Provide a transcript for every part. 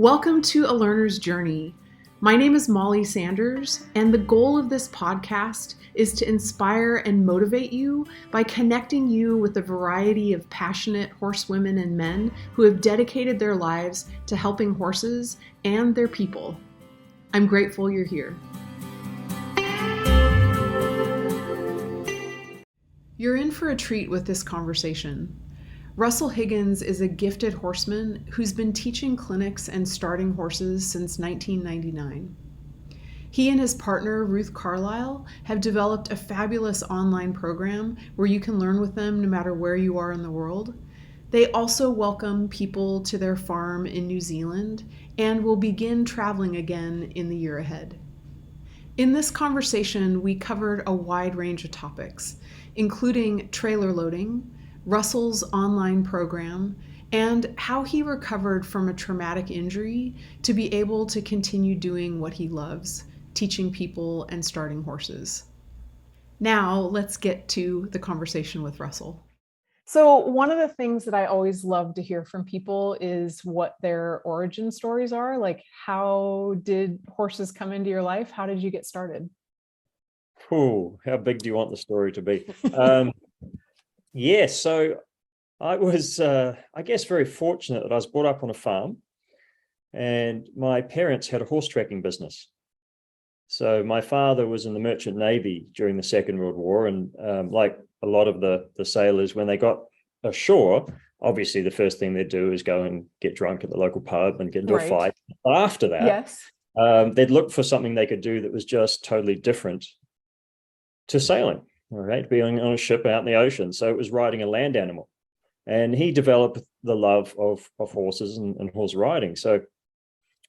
Welcome to A Learner's Journey. My name is Molly Sanders, and the goal of this podcast is to inspire and motivate you by connecting you with a variety of passionate horsewomen and men who have dedicated their lives to helping horses and their people. I'm grateful you're here. You're in for a treat with this conversation. Russell Higgins is a gifted horseman who's been teaching clinics and starting horses since 1999. He and his partner, Ruth Carlisle, have developed a fabulous online program where you can learn with them no matter where you are in the world. They also welcome people to their farm in New Zealand and will begin traveling again in the year ahead. In this conversation, we covered a wide range of topics, including trailer loading, Russell's online program, and how he recovered from a traumatic injury to be able to continue doing what he loves, teaching people and starting horses. Now, let's get to the conversation with Russell. So one of the things that I always love to hear from people is what their origin stories are. Like, how did horses come into your life? How did you get started? Oh, how big do you want the story to be? So I was, I guess, very fortunate that I was brought up on a farm, and my parents had a horse tracking business. So my father was in the Merchant Navy during the Second World War, and like a lot of the sailors, when they got ashore, obviously the first thing they'd do is go and get drunk at the local pub and get into a fight. But after that, yes, they'd look for something they could do that was just totally different to sailing. All right, being on a ship out in the ocean. So it was riding a land animal. And he developed the love of horses and horse riding. So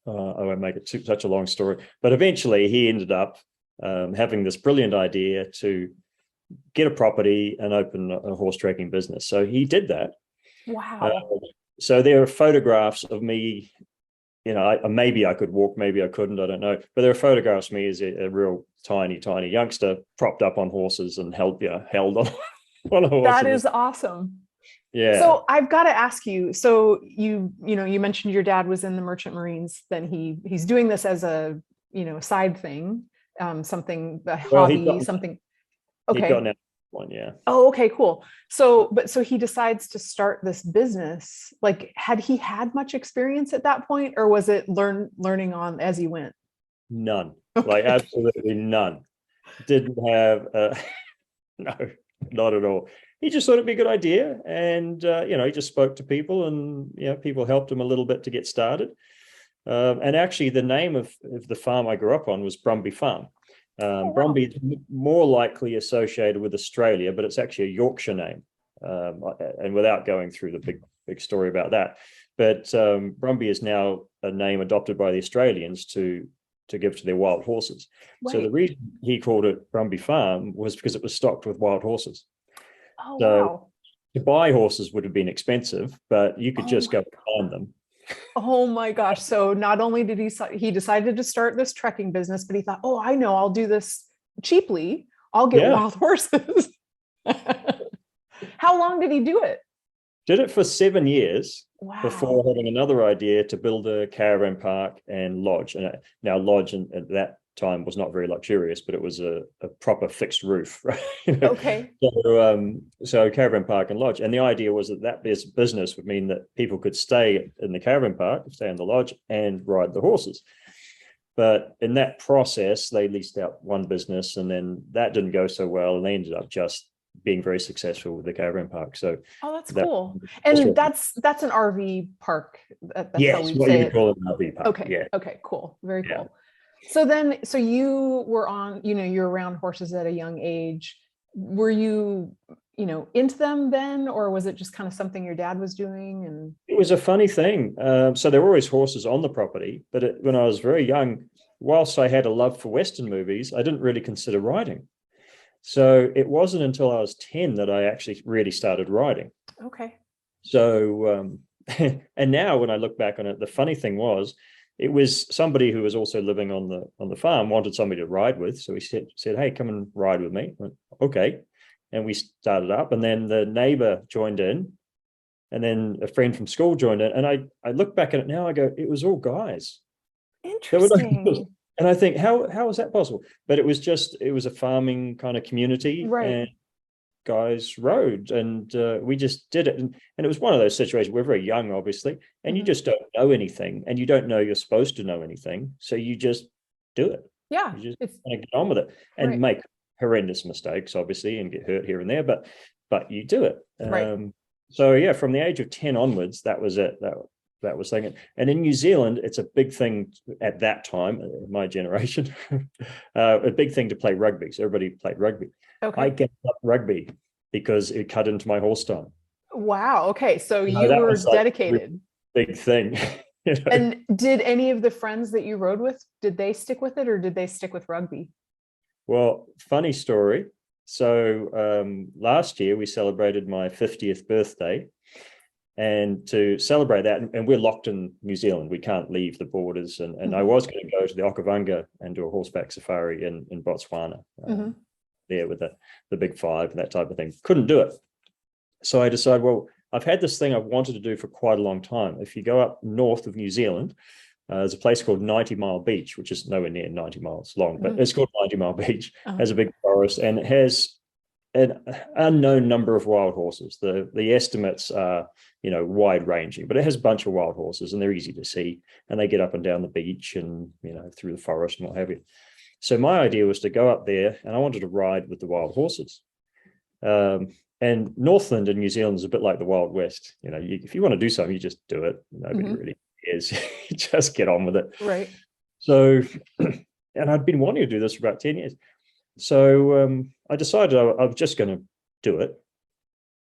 I won't make it such a long story, but eventually he ended up having this brilliant idea to get a property and open a horse tracking business. So he did that. Wow. So there are photographs of me. Maybe I could walk, maybe I couldn't, I don't know. But there are photographs of me as a real tiny youngster propped up on horses and held on on a horse. That is awesome. Yeah. So I've got to ask you, so you mentioned your dad was in the Merchant Marines, then he's doing this as a, side thing, something, a hobby, something. Okay. He'd gotten out one, yeah. Oh, okay, cool. So he decides to start this business. Like, had he had much experience at that point, or was it learning on as he went? None. Okay. Like absolutely none. Didn't have no, not at all. He just thought it'd be a good idea, and he just spoke to people, and people helped him a little bit to get started. And actually, the name of the farm I grew up on was Brumby Farm. Brumby is more likely associated with Australia, but it's actually a Yorkshire name. And without going through the big story about that, but Brumby is now a name adopted by the Australians to give to their wild horses. Right. So the reason he called it Brumby Farm was because it was stocked with wild horses. Oh, so wow. To buy horses would have been expensive, but you could just go and find them. Oh my gosh. So not only did he decided to start this trekking business, but he thought, oh, I know, I'll do this cheaply. I'll get wild horses. How long did he do it? Did it for 7 years. Wow. Before having another idea to build a caravan park and lodge. And now lodge at that time was not very luxurious, but it was a proper fixed roof, right? Okay. So caravan park and lodge. And the idea was that business would mean that people could stay in the caravan park, stay in the lodge, and ride the horses. But in that process, they leased out one business, and then that didn't go so well, and they ended up just being very successful with the caravan park. So that's cool. And that's an RV park. That's how we say it. Call it an RV park. Okay. Yeah. Okay, cool. Very cool. So you were you're around horses at a young age. Were you, into them then, or was it just kind of something your dad was doing? And it was a funny thing. So there were always horses on the property, but when I was very young, whilst I had a love for Western movies, I didn't really consider riding. So it wasn't until I was 10 that I actually really started riding. Okay. So, and now when I look back on it, the funny thing was, it was somebody who was also living on the farm wanted somebody to ride with. So he said, hey, come and ride with me. I went, okay. And we started up, and then the neighbor joined in. And then a friend from school joined it. And I look back at it now, I go, it was all guys. Interesting. And I think, how is that possible? But it was a farming kind of community, Right. and guys rode, and we just did it. And it was one of those situations. We're very young, obviously, and you just don't know anything, and you don't know you're supposed to know anything. So you just do it. Yeah. You just kind of get on with it and make horrendous mistakes, obviously, and get hurt here and there, but you do it. So yeah, from the age of 10 onwards, that was it. That was thinking. And in New Zealand, it's a big thing at that time, my generation, a big thing to play rugby. So everybody played rugby. Okay. I gave up rugby because it cut into my horse time. Wow. Okay. So you were dedicated. Big thing. You know? And did any of the friends that you rode with, did they stick with it, or did they stick with rugby? Well, funny story. So last year we celebrated my 50th birthday. And to celebrate that, and we're locked in New Zealand, we can't leave the borders. And I was going to go to the Okavanga and do a horseback safari in Botswana, there with the big five and that type of thing. Couldn't do it. So I decided, well, I've had this thing I've wanted to do for quite a long time. If you go up north of New Zealand, there's a place called 90 Mile Beach, which is nowhere near 90 miles long, but it's called 90 Mile Beach. Has a big forest, and it has an unknown number of wild horses. The estimates are, wide ranging, but it has a bunch of wild horses, and they're easy to see, and they get up and down the beach and, through the forest and what have you. So my idea was to go up there, and I wanted to ride with the wild horses. And Northland in New Zealand is a bit like the Wild West. If you want to do something, you just do it. Nobody really cares. You just get on with it. Right. So, and I'd been wanting to do this for about 10 years. So I decided I was just going to do it.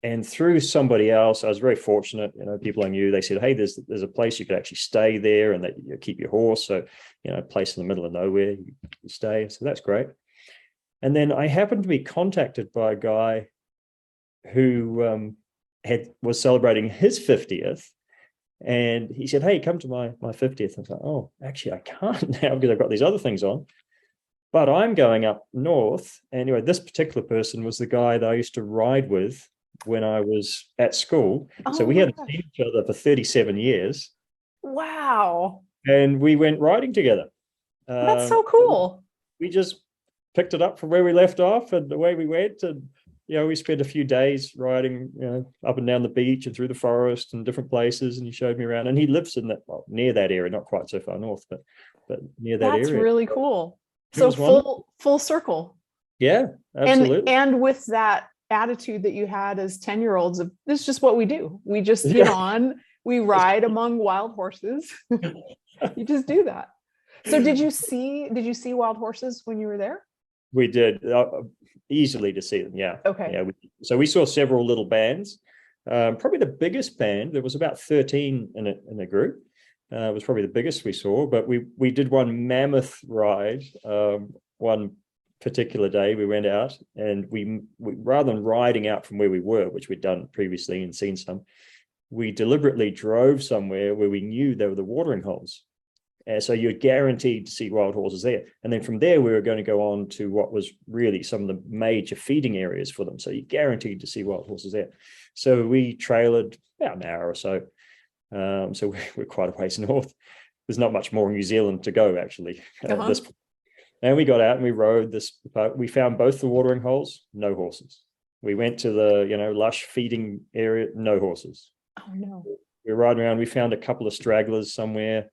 And through somebody else, I was very fortunate. People I knew, they said, "Hey, there's a place you could actually stay there, and that you keep your horse. So, a place in the middle of nowhere, you stay." So that's great. And then I happened to be contacted by a guy who was celebrating his 50th, and he said, "Hey, come to my 50th." I was like, "Oh, actually, I can't now because I've got these other things on. But I'm going up north." Anyway, this particular person was the guy that I used to ride with when I was at school. So we hadn't seen each other for 37 years. Wow. And we went riding together. That's so cool. We just picked it up from where we left off, and away we went. And, we spent a few days riding, up and down the beach and through the forest and different places. And he showed me around. And he lives in near that area, not quite so far north, but near that area. That's really cool. So full circle. Yeah, absolutely. And with that attitude that you had as 10-year-olds of, this is just what we do. We just get on, we ride among wild horses. You just do that. So did you see wild horses when you were there? We did, easily to see them. Yeah. Okay. Yeah. So we saw several little bands. Probably the biggest band, there was about 13 in a group. It was probably the biggest we saw, but we did one mammoth ride. One particular day we went out, and we rather than riding out from where we were, which we'd done previously and seen some, we deliberately drove somewhere where we knew there were the watering holes. So you're guaranteed to see wild horses there. And then from there, we were going to go on to what was really some of the major feeding areas for them. So you're guaranteed to see wild horses there. So we trailered about an hour or so. So we're quite a ways north. There's not much more in New Zealand to go, actually, at this point. And we got out and we rode this. We found both the watering holes, no horses. We went to the, lush feeding area, no horses. Oh, no. We were riding around. We found a couple of stragglers somewhere,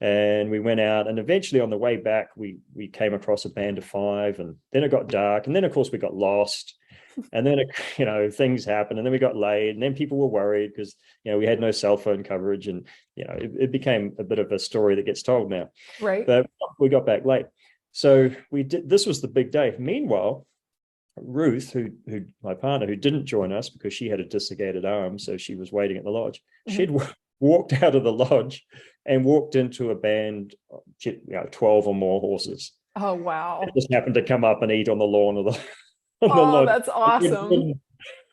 and we went out. And eventually on the way back, we came across a band of 5, and then it got dark. And then, of course, we got lost. And then, things happened, and then we got late, and then people were worried because, we had no cell phone coverage, and, it became a bit of a story that gets told now. Right. But we got back late. So this was the big day. Meanwhile, Ruth, who my partner, who didn't join us because she had a dislocated arm, so she was waiting at the lodge. She'd walked out of the lodge and walked into a band, 12 or more horses. Oh, wow. It just happened to come up and eat on the lawn of the lodge. That's awesome.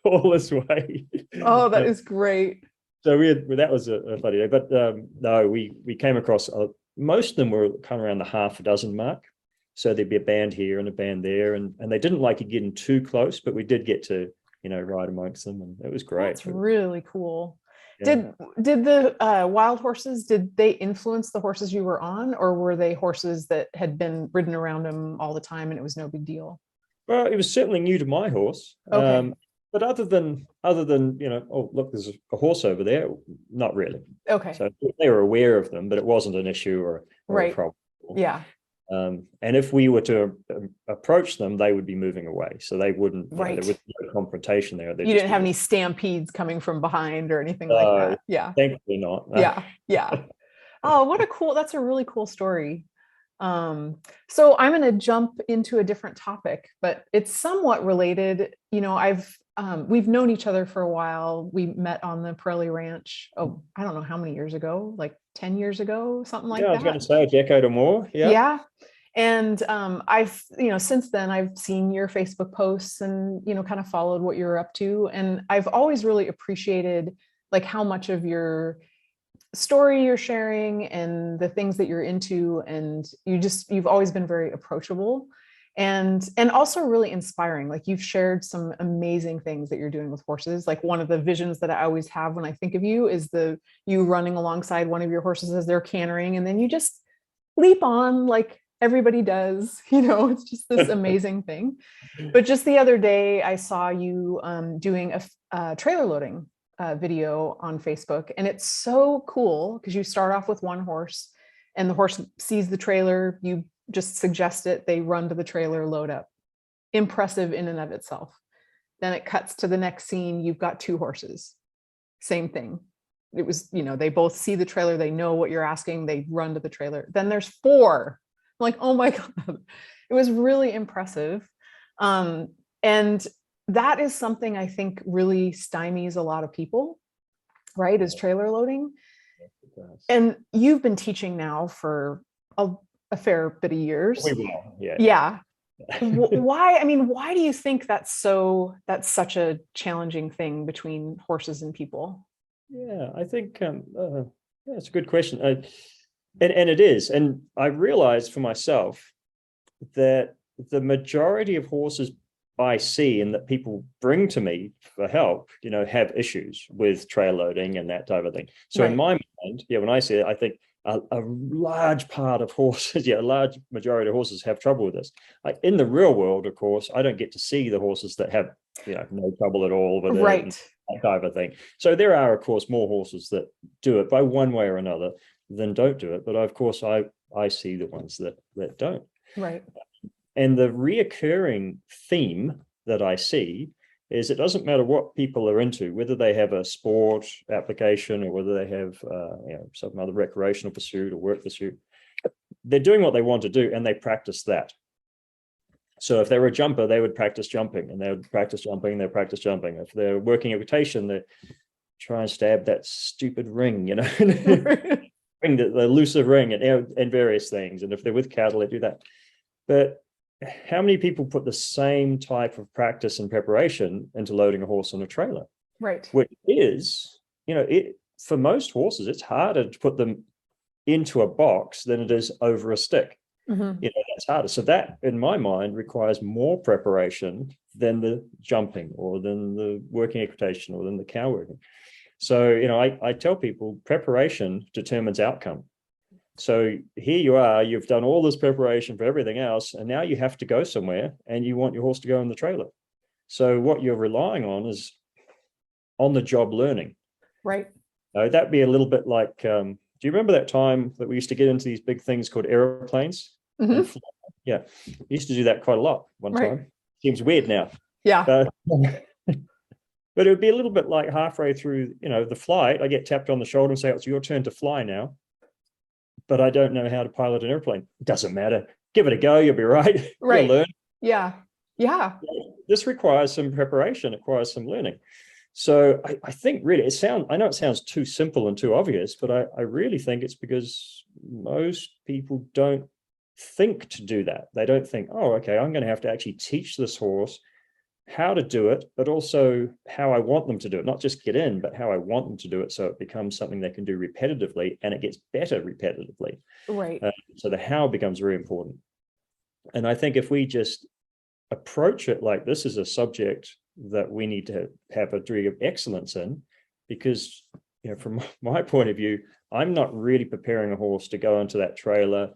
All this way. Oh, that is great. So that was a funny day. But no, we came across, most of them were kind of around the half a dozen mark. So there'd be a band here and a band there, and they didn't like it getting too close, but we did get to, ride amongst them, and it was great. That's really cool. Yeah. Did the wild horses, did they influence the horses you were on, or were they horses that had been ridden around them all the time and it was no big deal? Well, it was certainly new to my horse. Okay. But other than oh look, there's a horse over there. Not really. Okay. So they were aware of them, but it wasn't an issue or a Right. problem. Yeah. And if we were to approach them, they would be moving away. So they wouldn't. Right. There was no confrontation there. You didn't have any stampedes coming from behind or anything like that. Yeah. Thankfully not. Yeah. Yeah. Oh, that's a really cool story. So I'm going to jump into a different topic, but it's somewhat related. We've known each other for a while. We met on the Pirelli Ranch. Oh, I don't know how many years ago, like 10 years ago, something like Yeah, I that. was going to say a decade or more. Yeah. Yeah. And I've, since then I've seen your Facebook posts and, kind of followed what you're up to. And I've always really appreciated like how much of your story you're sharing and the things that you're into. And you've always been very approachable and also really inspiring. Like you've shared some amazing things that you're doing with horses. Like one of the visions that I always have when I think of you is you running alongside one of your horses as they're cantering, and then you just leap on like everybody does. It's just this amazing thing. But just the other day I saw you doing a trailer loading video on Facebook, and it's so cool because you start off with one horse and the horse sees the trailer, you just suggest it, they run to the trailer, load up. Impressive in and of itself. Then it cuts to the next scene, you've got two horses, same thing. It was, they both see the trailer, they know what you're asking, they run to the trailer. Then there's four. I'm like, oh my God, it was really impressive. And that is something I think really stymies a lot of people, right? Is trailer loading. And you've been teaching now for a fair bit of years. Yeah. Why do you think that's such a challenging thing between horses and people? Yeah, I think that's a good question. And it is. And I realized for myself that the majority of horses I see and that people bring to me for help, have issues with trail loading and that type of thing. So right. In my mind, when I see it, I think a large part of horses, a large majority of horses have trouble with this. Like in the real world, of course, I don't get to see the horses that have, no trouble at all with right. it, that type of thing. So there are, of course, more horses that do it by one way or another than don't do it. But of course, I see the ones that don't. Right. And the reoccurring theme that I see is it doesn't matter what people are into, whether they have a sport application or whether they have some other recreational pursuit or work pursuit, they're doing what they want to do and they practice that. So if they were a jumper, they would practice jumping and they would practice jumping, they'd practice jumping. If they're working equitation, they try and stab that stupid ring, the elusive ring and various things. And if they're with cattle, they do that. But how many people put the same type of practice and preparation into loading a horse on a trailer? Right. Which is, for most horses, it's harder to put them into a box than it is over a stick. Mm-hmm. That's harder. So that, in my mind, requires more preparation than the jumping or than the working equitation or than the cow working. So, I tell people preparation determines outcome. So here you are, you've done all this preparation for everything else, and now you have to go somewhere and you want your horse to go in the trailer. So what you're relying on is on-the-job learning. Right. That'd be a little bit like, do you remember that time that we used to get into these big things called airplanes? Mm-hmm. Yeah, we used to do that quite a lot one time. Seems weird now. Yeah. But it would be a little bit like halfway through, the flight, I get tapped on the shoulder and say, it's your turn to fly now. But I don't know how to pilot an airplane. It doesn't matter. Give it a go. You'll be right. Right. You'll learn. Yeah. Yeah. This requires some preparation. It requires some learning. So I think really I know it sounds too simple and too obvious, but I really think it's because most people don't think to do that. They don't think, oh, okay, I'm going to have to actually teach this horse how to do it, but also how I want them to do it, not just get in, but how I want them to do it. So it becomes something they can do repetitively and it gets better repetitively. Right. So the how becomes very important. And I think if we just approach it like this is a subject that we need to have a degree of excellence in, because from my point of view, I'm not really preparing a horse to go into that trailer,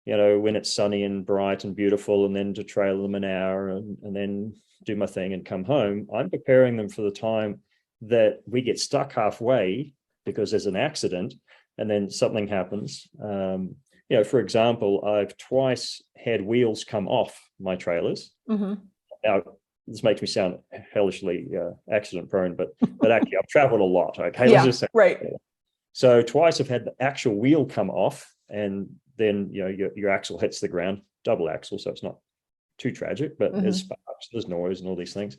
when it's sunny and bright and beautiful, and then to trail them an hour and then do my thing and come home. I'm preparing them for the time that we get stuck halfway because there's an accident and then something happens. For example, I've twice had wheels come off my trailers. Mm-hmm. Now, this makes me sound hellishly accident prone, but actually I've traveled a lot. Okay, yeah, right. So twice I've had the actual wheel come off, and then your axle hits the ground, double axle, so it's not too tragic, but there's sparks, there's noise, and all these things.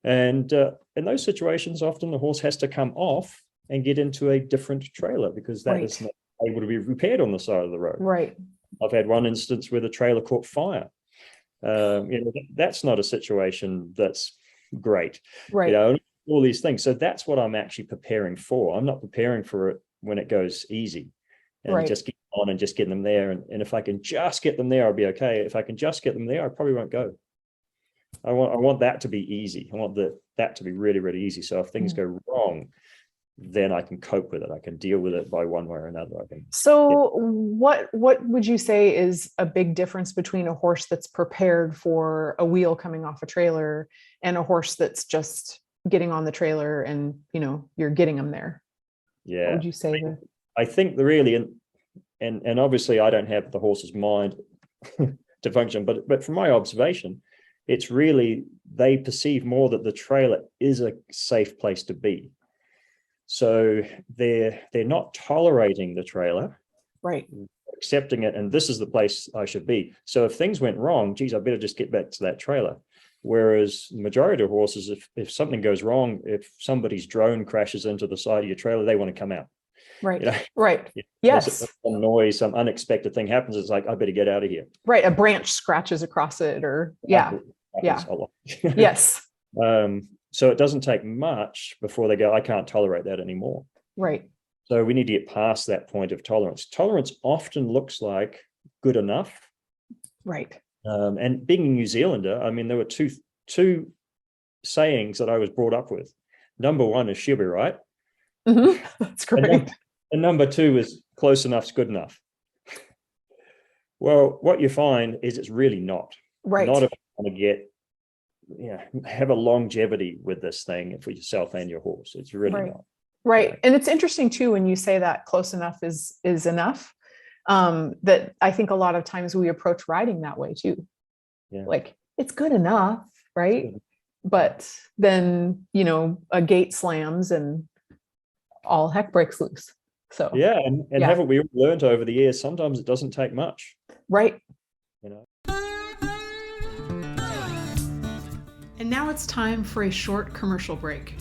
And in those situations, often the horse has to come off and get into a different trailer because that is not able to be repaired on the side of the road. Right. I've had one instance where the trailer caught fire. That's not a situation that's great. Right. All these things. So that's what I'm actually preparing for. I'm not preparing for it when it goes easy and just get on and just get them there. And if I can just get them there, I'll be okay. If I can just get them there, I probably won't go. I want that to be easy. I want that to be really, really easy. So if things go wrong, then I can cope with it. I can deal with it by one way or another. What would you say is a big difference between a horse that's prepared for a wheel coming off a trailer and a horse that's just getting on the trailer and you're getting them there? Yeah. What would you say? I think really, and obviously I don't have the horse's mind to function, but from my observation, it's really they perceive more that the trailer is a safe place to be. So they're not tolerating the trailer, right? Accepting it, and this is the place I should be. So if things went wrong, geez, I better just get back to that trailer. Whereas the majority of horses, if something goes wrong, if somebody's drone crashes into the side of your trailer, they want to come out. Right. Right. Yes. Some noise, some unexpected thing happens. It's like, I better get out of here. Right. A branch scratches across it, or yeah. Yes. So it doesn't take much before they go, I can't tolerate that anymore. Right. So we need to get past that point of tolerance. Tolerance often looks like good enough. Right. And being a New Zealander, I mean, there were two sayings that I was brought up with. Number one is she'll be right. Mm-hmm. That's great. And number two is close enough's good enough. Well, what you find is it's really not. Right. Not if you want to have a longevity with this thing for yourself and your horse. It's really not. Right. And it's interesting too, when you say that close enough is enough, that I think a lot of times we approach riding that way too. Yeah. Like it's good enough, right? Yeah. But then, a gate slams and all heck breaks loose. So and haven't we all learned over the years, sometimes it doesn't take much. Right. And now it's time for a short commercial break.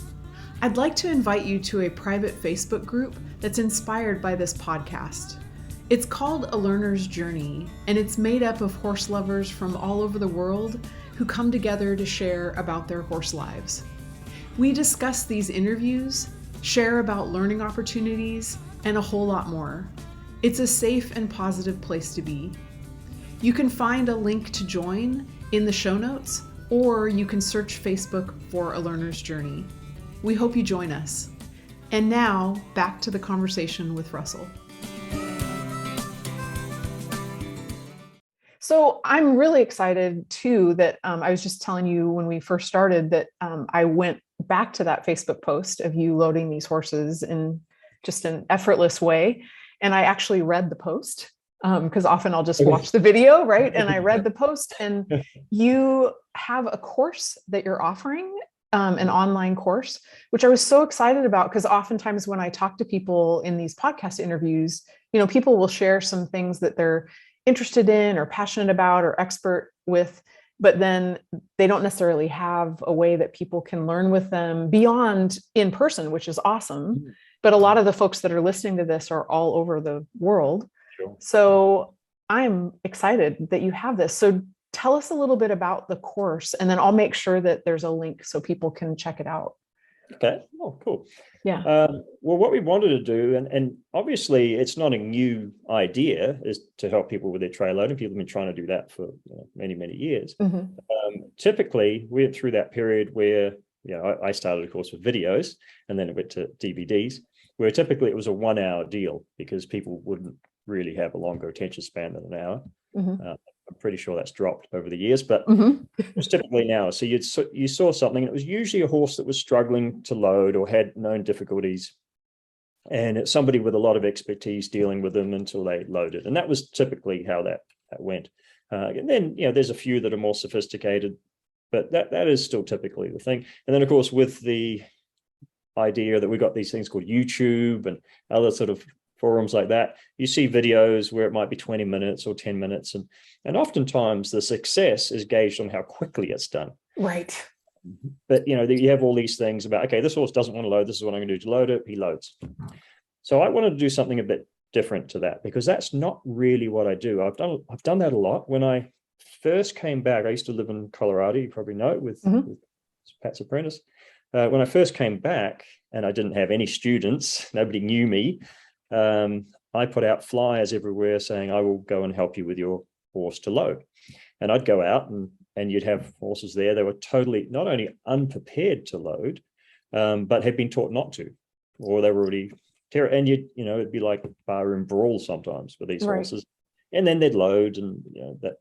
I'd like to invite you to a private Facebook group that's inspired by this podcast. It's called A Learner's Journey, and it's made up of horse lovers from all over the world who come together to share about their horse lives. We discuss these interviews, share about learning opportunities, and a whole lot more. It's a safe and positive place to be. You can find a link to join in the show notes, or you can search Facebook for A Learner's Journey. We hope you join us. And now, back to the conversation with Russell. So I'm really excited too that I was just telling you when we first started that I went back to that Facebook post of you loading these horses in just an effortless way. And I actually read the post because often I'll just watch the video, right? And I read the post, and you have a course that you're offering, an online course, which I was so excited about, because oftentimes when I talk to people in these podcast interviews, people will share some things that they're interested in or passionate about or expert with, but then they don't necessarily have a way that people can learn with them beyond in person, which is awesome. But a lot of the folks that are listening to this are all over the world. Sure. So I'm excited that you have this. So tell us a little bit about the course, and then I'll make sure that there's a link so people can check it out. Okay. Oh, cool. Yeah. Well, what we wanted to do, and obviously it's not a new idea, is to help people with their trail loading. People have been trying to do that for many, many years. Mm-hmm. Typically, we're through that period where I started, of course, with videos, and then it went to DVDs, where typically it was a 1 hour deal because people wouldn't really have a longer attention span than an hour. I'm pretty sure that's dropped over the years, but it was typically an hour. So you saw something, and it was usually a horse that was struggling to load or had known difficulties, and it's somebody with a lot of expertise dealing with them until they loaded. And that was typically how that went. And then, there's a few that are more sophisticated, but that is still typically the thing. And then, of course, with the idea that we've got these things called YouTube and other sort of forums like that, you see videos where it might be 20 minutes or 10 minutes. And oftentimes the success is gauged on how quickly it's done. Right. But, you have all these things about, okay, this horse doesn't want to load. This is what I'm going to do to load it. He loads. So I wanted to do something a bit different to that, because that's not really what I do. I've done that a lot. When I first came back, I used to live in Colorado, you probably know, with Pat's apprentice. When I first came back and I didn't have any students, nobody knew me, I put out flyers everywhere saying, I will go and help you with your horse to load. And I'd go out and you'd have horses there. They were totally not only unprepared to load, but had been taught not to, or they were already and it'd be like barroom brawl sometimes with these horses, and then they'd load, and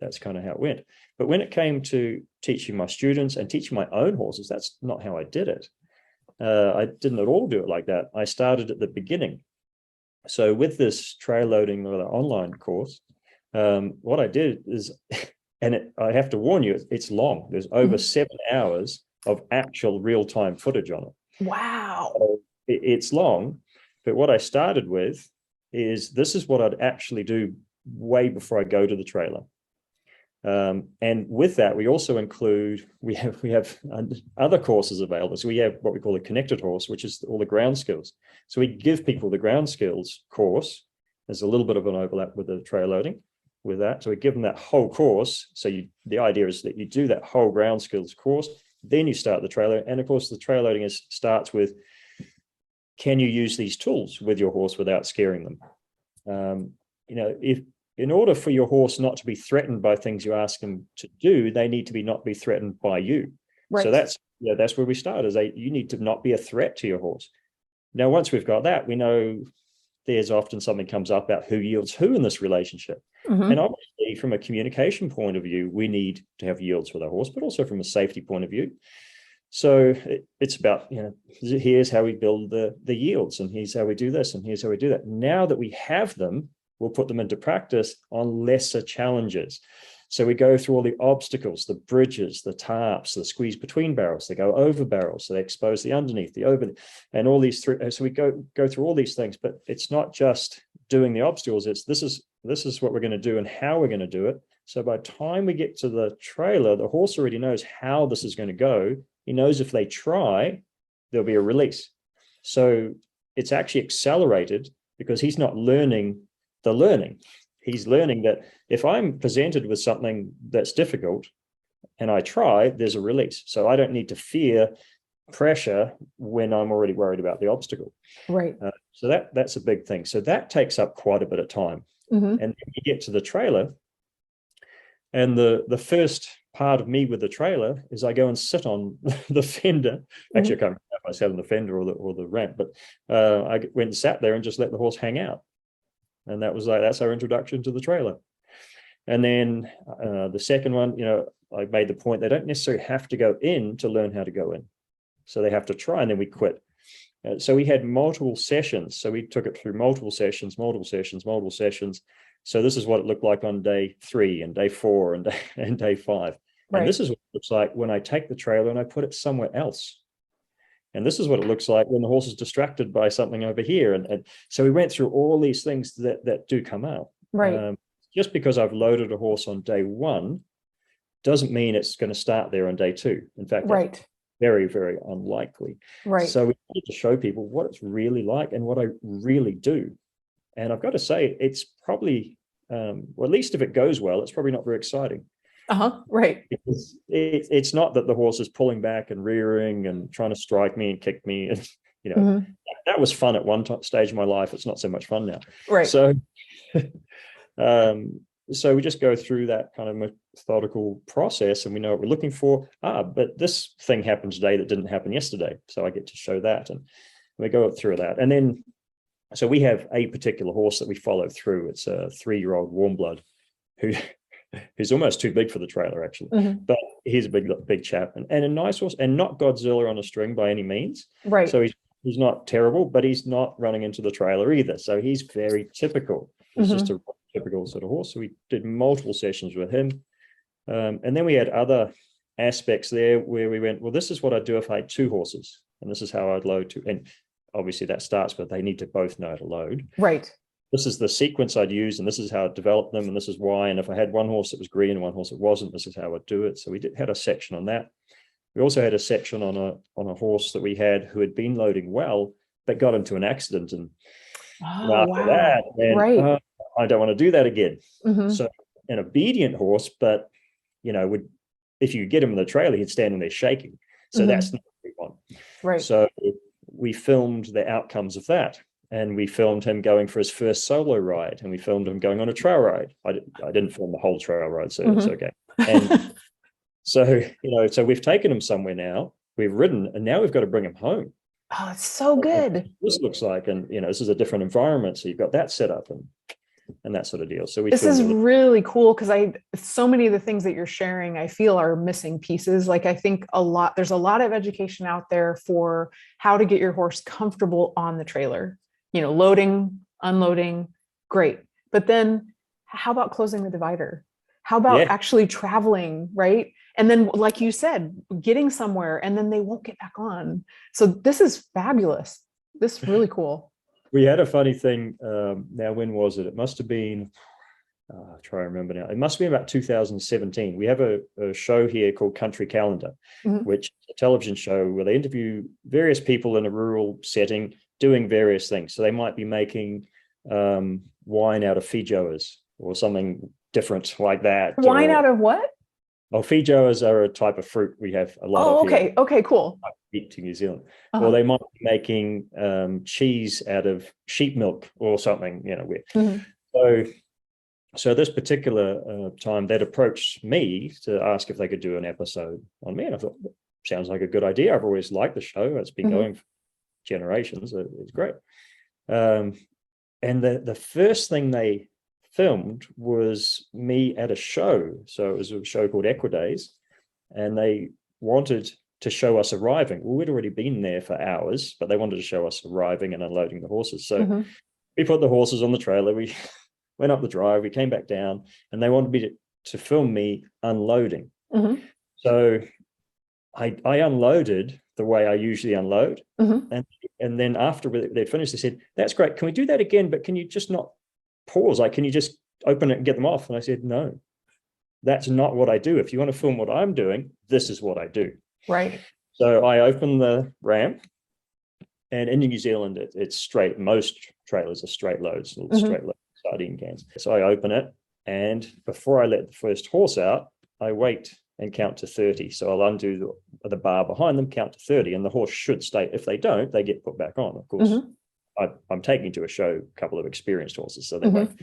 that's kind of how it went. But when it came to teaching my students and teaching my own horses, that's not how I did it. I didn't at all do it like that. I started at the beginning. So with this trail loading or the online course, what I did is, and I have to warn you, it's long. There's over 7 hours of actual real-time footage on it. Wow. So it's long. But what I started with is, this is what I'd actually do way before I go to the trailer. And with that, we also include, we have other courses available. So we have what we call a connected horse, which is all the ground skills. So we give people the ground skills course. There's a little bit of an overlap with the trail loading with that. So we give them that whole course. So the idea is that you do that whole ground skills course, then you start the trailer. And of course, the trail loading starts with, can you use these tools with your horse without scaring them? If in order for your horse not to be threatened by things you ask them to do, they need to not be threatened by you. Right. So that's where we start, is you need to not be a threat to your horse. Now, once we've got that, we know there's often something comes up about who yields who in this relationship. And obviously, from a communication point of view, we need to have yields with our horse, but also from a safety point of view. So it's about, here's how we build the yields, and here's how we do this, and here's how we do that. Now that we have them, we'll put them into practice on lesser challenges. So we go through all the obstacles, the bridges, the tarps, the squeeze between barrels. They go over barrels, so they expose the underneath, the over, and all these three. So we go through all these things, but it's not just doing the obstacles. It's this is what we're going to do and how we're going to do it. So by the time we get to the trailer, the horse already knows how this is going to go. He knows if they try, there'll be a release. So it's actually accelerated because he's not learning the learning. He's learning that if I'm presented with something that's difficult and I try, there's a release. So I don't need to fear pressure when I'm already worried about the obstacle. Right. So that's a big thing. So that takes up quite a bit of time. And then you get to the trailer, and the first part of me with the trailer is I go and sit on the fender. Actually, I can't remember if I sat on the fender or the ramp, but I went and sat there and just let the horse hang out. And that's our introduction to the trailer. And then the second one, I made the point they don't necessarily have to go in to learn how to go in. So they have to try, and then we quit. So we had multiple sessions. So we took it through multiple sessions. So this is what it looked like on day 3 and day 4 and day 5. Right. And this is what it looks like when I take the trailer and I put it somewhere else. And this is what it looks like when the horse is distracted by something over here. And so we went through all these things that do come out. Right. Just because I've loaded a horse on day 1 doesn't mean it's going to start there on day 2. In fact, that's very, very unlikely. Right. So we need to show people what it's really like and what I really do. And I've got to say, it's probably, well, at least if it goes well, it's probably not very exciting. Right. Because it's not that the horse is pulling back and rearing and trying to strike me and kick me. And, that was fun at one stage of my life. It's not so much fun now. Right. So, So we just go through that kind of methodical process, and we know what we're looking for. But this thing happened today that didn't happen yesterday. So I get to show that, and we go through that. And then, so we have a particular horse that we follow through. It's a 3-year-old warm blood who's almost too big for the trailer, actually. But he's a big chap, and a nice horse, and not Godzilla on a string by any means. Right. So he's not terrible, but he's not running into the trailer either. So he's very typical. He's just a typical sort of horse. So we did multiple sessions with him. And then we had other aspects there where we went, well, this is what I'd do if I had 2 horses, and this is how I'd load 2. And obviously that starts with they need to both know how to load. Right. This is the sequence I'd use, and this is how I'd develop them, and this is why. And if I had one horse that was green and one horse that wasn't, this is how I'd do it. So we had a section on that. We also had a section on a horse that we had who had been loading well, but got into an accident. And after that, and, I don't want to do that again. So an obedient horse, but if you get him in the trailer, he'd stand in there shaking. So that's not what we want. Right. So we filmed the outcomes of that. And we filmed him going for his first solo ride, and we filmed him going on a trail ride. I didn't film the whole trail ride, so it's okay. And so, so we've taken him somewhere now, we've ridden, and now we've got to bring him home. Oh, it's so good. This looks like, and this is a different environment, so you've got that set up and that sort of deal. So this is really cool, because so many of the things that you're sharing, I feel are missing pieces. Like, I think there's a lot of education out there for how to get your horse comfortable on the trailer. Loading, unloading, great. But then how about closing the divider? How about actually traveling, right? And then, like you said, getting somewhere, and then they won't get back on. So this is fabulous. This is really cool. We had a funny thing. Now, when was it? It must have been, try to remember now. It must have been about 2017. We have a show here called Country Calendar, which is a television show where they interview various people in a rural setting doing various things. So they might be making wine out of feijoas or something different like that. Wine out of what? Oh, feijoas are a type of fruit we have a lot of. Okay. Okay, cool. To New Zealand. Or they might be making cheese out of sheep milk or something, weird. So this particular time, they'd approached me to ask if they could do an episode on me. And I thought, sounds like a good idea. I've always liked the show. It's been going for generations. It's great. And the first thing they filmed was me at a show. So it was a show called Equidays, and they wanted to show us arriving. Well, we'd already been there for hours, but they wanted to show us arriving and unloading the horses. So we put the horses on the trailer. We went up the drive. We came back down, and they wanted me to film me unloading. So I unloaded the way I usually unload. And then after they'd finished, they said, "That's great. Can we do that again? But can you just not pause? Like, can you just open it and get them off?" And I said, "No, that's not what I do. If you want to film what I'm doing, this is what I do." Right. So I opened the ramp, and in New Zealand, it's straight. Most trailers are straight loads, little straight load sardine cans. So I open it, and before I let the first horse out, I wait and count to 30. So I'll undo the bar behind them, count to 30, and the horse should stay. If they don't, they get put back on. Of course, I'm taking to a show a couple of experienced horses, so they won't.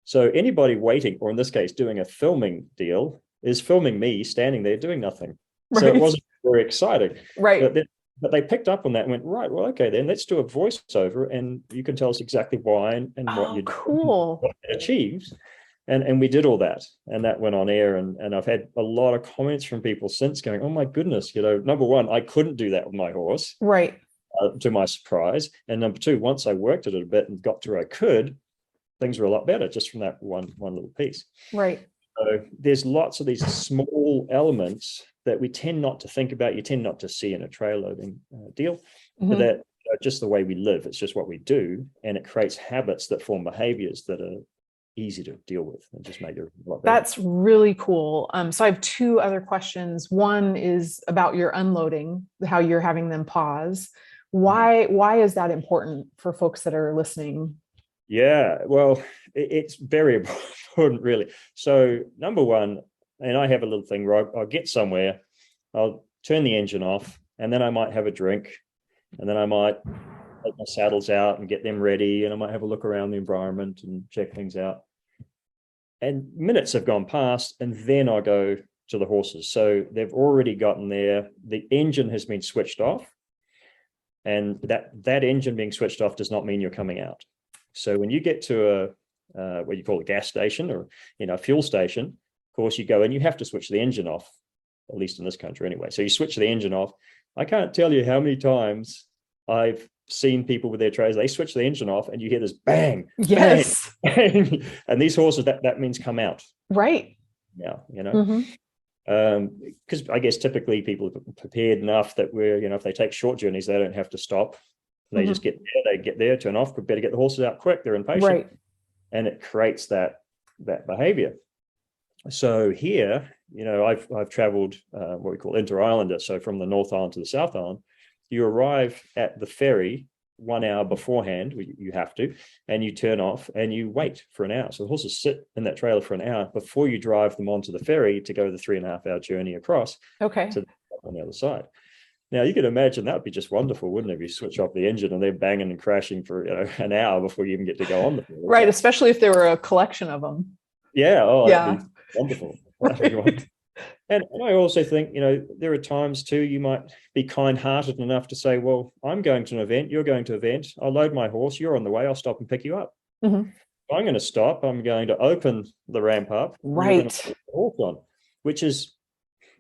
So anybody waiting, or in this case, doing a filming deal, is filming me standing there doing nothing. Right. So it wasn't very exciting. Right. But they picked up on that and went, right, well, okay, then let's do a voiceover, and you can tell us exactly why and what you cool. what it achieves. And we did all that, and that went on air. And I've had a lot of comments from people since going, "Oh my goodness, number one, I couldn't do that with my horse." Right. To my surprise. And number two, once I worked at it a bit and got to where I could, things were a lot better just from that one little piece. Right. So there's lots of these small elements that we tend not to think about. You tend not to see in a trail loading deal, but that just the way we live. It's just what we do, and it creates habits that form behaviors that are easy to deal with and just make it a lot better. That's really cool. So I have 2 other questions. One is about your unloading, how you're having them pause. Why is that important for folks that are listening? Yeah, well, it's very important, really. So number one, and I have a little thing where I'll get somewhere, I'll turn the engine off, and then I might have a drink, and then I might take my saddles out and get them ready, and I might have a look around the environment and check things out. and minutes have gone past, and then I go to the horses. So they've already gotten there. The engine has been switched off, and that engine being switched off does not mean you're coming out. So when you get to what you call a gas station, or a fuel station, of course you go and you have to switch the engine off, at least in this country anyway. So you switch the engine off. I can't tell you how many times I've seen people with their trailers, they switch the engine off and you hear this bang, yes, bang, and these horses, that means come out. Right. Yeah, because I guess typically people are prepared enough that if they take short journeys, they don't have to stop. They just get there, turn off, better get the horses out quick. They're impatient. Right. And it creates that behavior. So here, I've traveled what we call inter-islander. So from the North Island to the South Island, you arrive at the ferry 1 hour beforehand, you have to, and you turn off and you wait for an hour. So the horses sit in that trailer for an hour before you drive them onto the ferry to go the 3.5 hour journey across. Okay. To on the other side. Now you can imagine that would be just wonderful, wouldn't it? If you switch off the engine and they're banging and crashing for an hour before you even get to go on the ferry. Right, especially if there were a collection of them. Yeah. Oh, yeah. That'd be wonderful. That'd be wonderful. And I also think, there are times too, you might be kind-hearted enough to say, well, I'm going to an event, you're going to an event, I'll load my horse, you're on the way, I'll stop and pick you up. Mm-hmm. I'm going to stop, I'm going to open the ramp up. Right. Put the horse on, which is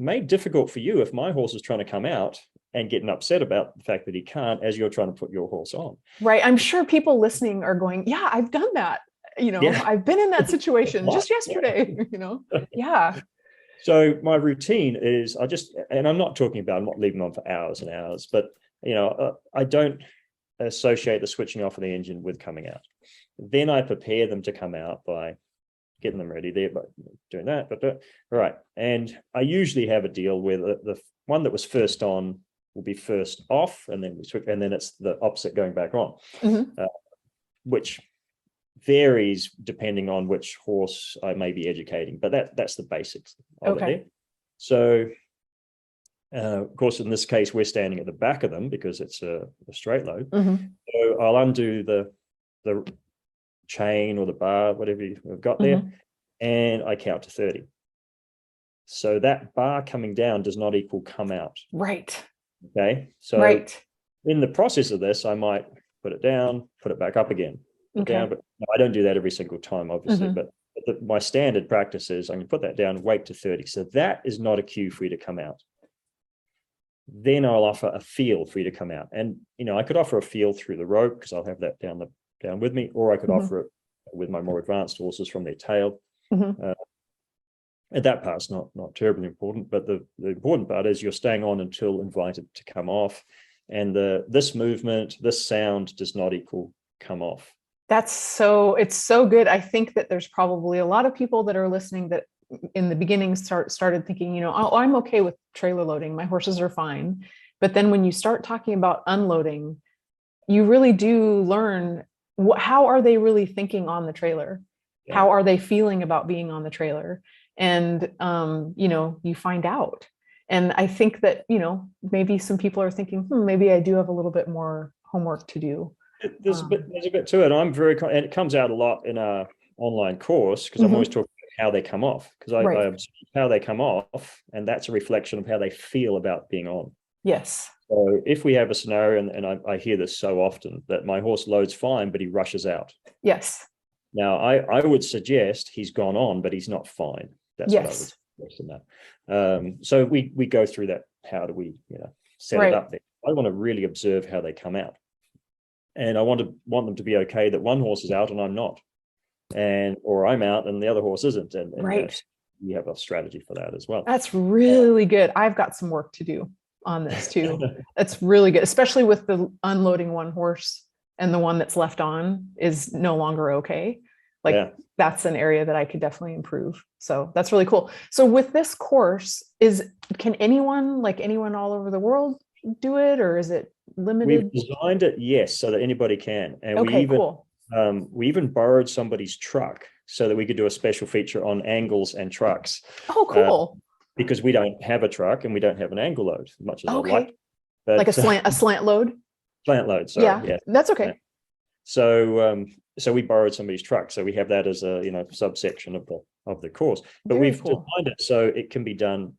made difficult for you if my horse is trying to come out and getting upset about the fact that he can't as you're trying to put your horse on. Right. I'm sure people listening are going, yeah, I've done that. Yeah. I've been in that situation just yesterday, Yeah. So my routine is and I'm not leaving on for hours and hours, but, I don't associate the switching off of the engine with coming out. Then I prepare them to come out by getting them ready there, but doing that, right. And I usually have a deal where the one that was first on will be first off, and then we switch, and then it's the opposite going back on, which varies depending on which horse I may be educating, but that's the basics of it there. So of course, in this case, we're standing at the back of them because it's a straight load. So I'll undo the chain or the bar, whatever you've got there, and I count to 30. So that bar coming down does not equal come out. Right. Okay. So in the process of this, I might put it down, put it back up again. Down, but no, I don't do that every single time, obviously. But my standard practice is I'm going to put that down, wait to 30. So that is not a cue for you to come out. Then I'll offer a feel for you to come out, and I could offer a feel through the rope because I'll have that down with me, or I could offer it with my more advanced horses from their tail. And that part's not terribly important, but the important part is you're staying on until invited to come off, and this movement, this sound does not equal come off. It's so good. I think that there's probably a lot of people that are listening that in the beginning started thinking, oh, I'm okay with trailer loading. My horses are fine. But then when you start talking about unloading, you really do learn how are they really thinking on the trailer? Yeah. How are they feeling about being on the trailer? And, you find out. And I think that, maybe some people are thinking, maybe I do have a little bit more homework to do. There's a bit to it. I'm and it comes out a lot in our online course because I'm always talking about how they come off, because I observe how they come off, and that's a reflection of how they feel about being on. Yes. So if we have a scenario, and I hear this so often, that my horse loads fine, but he rushes out. Yes. Now I would suggest he's gone on, but he's not fine. That's what I would suggest in that. So we go through that. How do we set it up there? I want to really observe how they come out. And I want them to be okay that one horse is out and I'm not, or I'm out and the other horse isn't. And you have a strategy for that as well. That's really good. I've got some work to do on this too. That's really good, especially with the unloading one horse and the one that's left on is no longer okay. That's an area that I could definitely improve. So that's really cool. So with this course, can anyone all over the world do it, or is it limited? We've designed it, yes, so that anybody can. And we even borrowed somebody's truck so that we could do a special feature on angles and trucks. Oh, cool. Because we don't have a truck and we don't have an angle load, as much as I like. But, like a slant load? Slant load, sorry. Yeah, that's okay. So we borrowed somebody's truck. So we have that as a subsection of of the course. But Very we've cool. designed it so it can be done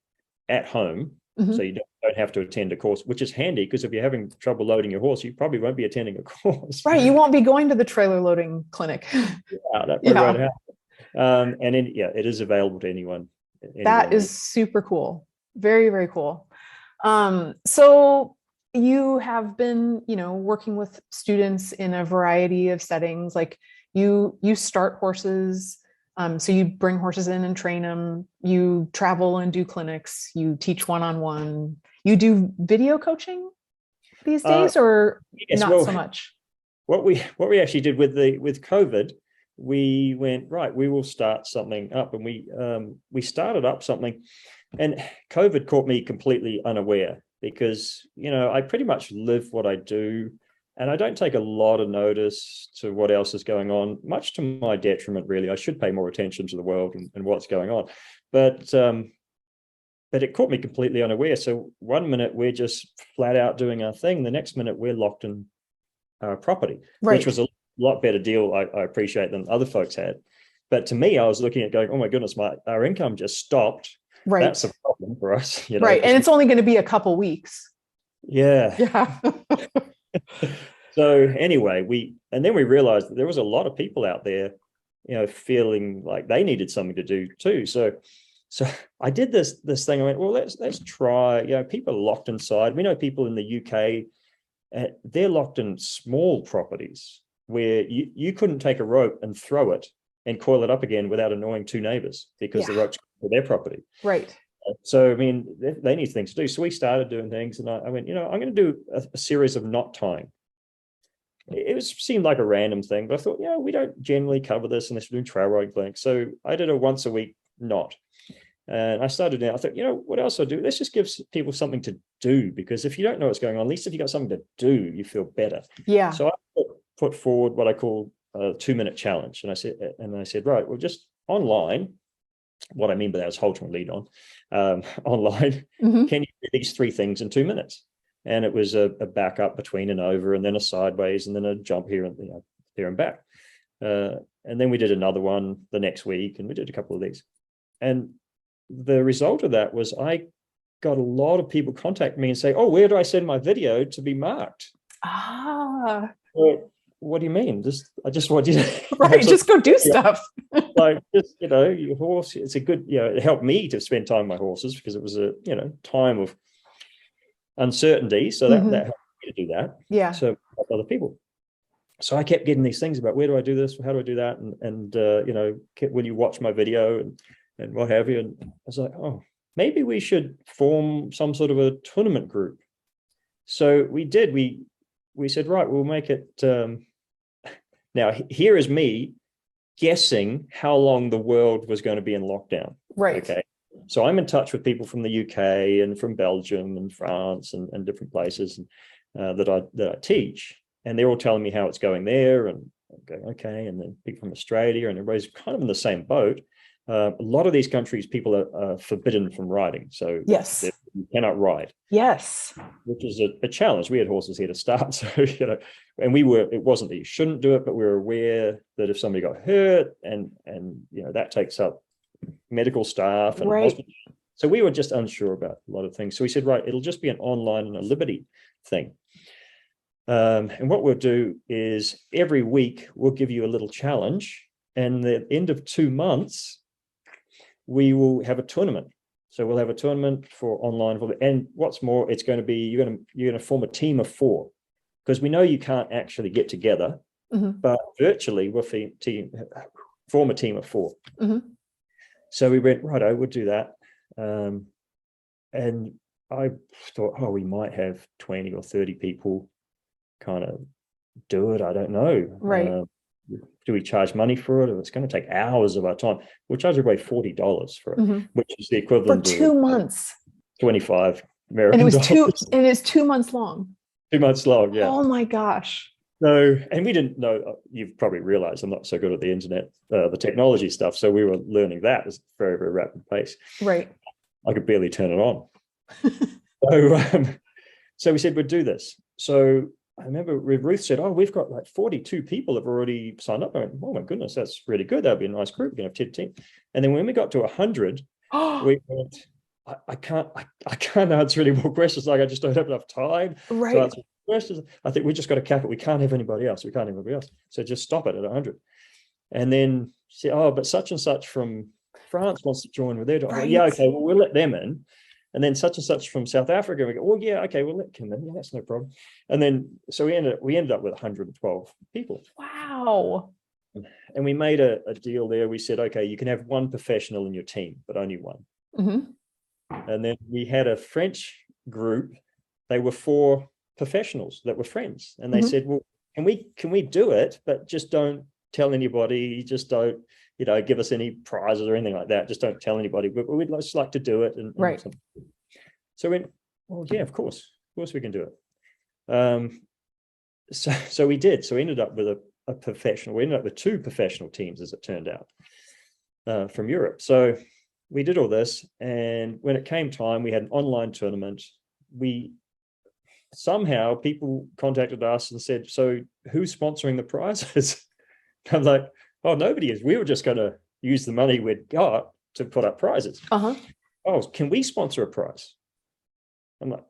at home. Mhm. So you don't have to attend a course, which is handy, because if you're having trouble loading your horse, you probably won't be attending a course. Right. You won't be going to the trailer loading clinic. Yeah, that probably Yeah. won't happen. And then, yeah, it is available to anyone. That is super cool. Very, very cool. So you have been, working with students in a variety of settings. Like you start horses. So you bring horses in and train them. You travel and do clinics. You teach one-on-one. You do video coaching these days, or yes, not so much? What we actually did with COVID, we went, right, we will start something up, and we started up something, and COVID caught me completely unaware, because I pretty much live what I do, and I don't take a lot of notice to what else is going on, much to my detriment, really. I should pay more attention to the world and what's going on, but it caught me completely unaware. So one minute we're just flat out doing our thing, the next minute we're locked in our property, Right. which was a lot better deal, I appreciate, than other folks had. But to me, I was looking at going, oh my goodness, our income just stopped. Right. That's a problem for us. Right. And it's only going to be a couple weeks. Yeah. Yeah. So anyway, then we realized that there was a lot of people out there, feeling like they needed something to do too. So I did this thing. I went, well, let's try. People are locked inside. We know people in the UK, they're locked in small properties where you couldn't take a rope and throw it and coil it up again without annoying two neighbors, because the rope's for their property. Right. So, I mean, they need things to do. So we started doing things, and I went, I'm going to do a series of knot tying. It seemed like a random thing, but I thought, we don't generally cover this unless we're doing trail riding clinics. So I did a once a week knot. And I started out, I thought, what else I'll do? Let's just give people something to do, because if you don't know what's going on, at least if you got something to do, you feel better. Yeah. So I put forward what I call a 2-minute challenge. And I said, right, well, just online, what I mean by that is hold my lead on, online, can you do these 3 things in 2 minutes? And it was a back up, between and over, and then a sideways, and then a jump here and there and back. And then we did another one the next week, and we did a couple of these. And the result of that was I got a lot of people contact me and say, oh, where do I send my video to be marked? Ah. Well, what do you mean? I just want you to right, just go do stuff. Like, just, your horse, it's a good, it helped me to spend time with my horses, because it was a, time of uncertainty. So that helped me to do that. Yeah. So other people. So I kept getting these things about, where do I do this? How do I do that? And will you watch my video and what have you? And I was like, oh, maybe we should form some sort of a tournament group. So we did. We said, right, we'll make it. Now, here is me guessing how long the world was going to be in lockdown. Right. Okay. So I'm in touch with people from the UK and from Belgium and France and different places that I teach, and they're all telling me how it's going there, and I'm going, okay. And then people from Australia, and everybody's kind of in the same boat. A lot of these countries, people are forbidden from riding. So yes, you cannot ride. Yes. Which is a challenge. We had horses here to start. So, and it wasn't that you shouldn't do it, but we were aware that if somebody got hurt and that takes up medical staff and right. So we were just unsure about a lot of things. So we said, right, it'll just be an online and a Liberty thing. And what we'll do is every week we'll give you a little challenge, and the end of 2 months, we will have a tournament. So we'll have a tournament for online, and what's more, it's going to be, you're going to form a team of 4, because we know you can't actually get together, but virtually we'll form a team of 4. So we went, righto, we'll do that. And I thought, oh, we might have 20 or 30 people kind of do it. I don't know. Right. Do we charge money for it? Or it's going to take hours of our time. We'll charge everybody $40 for it, which is the equivalent for 2 months. 25 American And it was dollars. and it's 2 months long. 2 months long, yeah. Oh my gosh. So, and we didn't know, you've probably realized I'm not so good at the internet, the technology stuff. So we were learning that at a very, very rapid pace. Right. I could barely turn it on. So we said, we'd do this. So I remember Ruth said, "Oh, we've got like 42 people have already signed up." I went, "Oh my goodness, that's really good. That'd be a nice group. We can have 10 teams." And then when we got to 100, we went, I can't answer any more questions. Like, I just don't have enough time to answer questions. I think we just got to cap it. We can't have anybody else. We can't have anybody else. So just stop it at 100. And then say, "Oh, but such and such from France wants to join with their dog." Yeah, okay, well, we'll let them in. And then such and such from South Africa, we go, "Oh yeah, okay, we'll let them in. Yeah, that's no problem." And then so we ended up with 112 people. Wow. And we made a deal there. We said, "Okay, you can have one professional in your team, but only one." Mm-hmm. And then we had a French group. They were 4 professionals that were friends, and they said, "Well, can we do it, but just don't tell anybody. Just don't, give us any prizes or anything like that. Just don't tell anybody. But we'd just like to do it." And so we went, "Well, yeah, of course we can do it." So we did. So we ended up with a professional. We ended up with 2 professional teams, as it turned out, from Europe. So we did all this, and when it came time, we had an online tournament. Somehow people contacted us and said, "So who's sponsoring the prizes?" I'm like, "Oh, nobody is. We were just going to use the money we'd got to put up prizes." "Oh, can we sponsor a prize?" I'm like,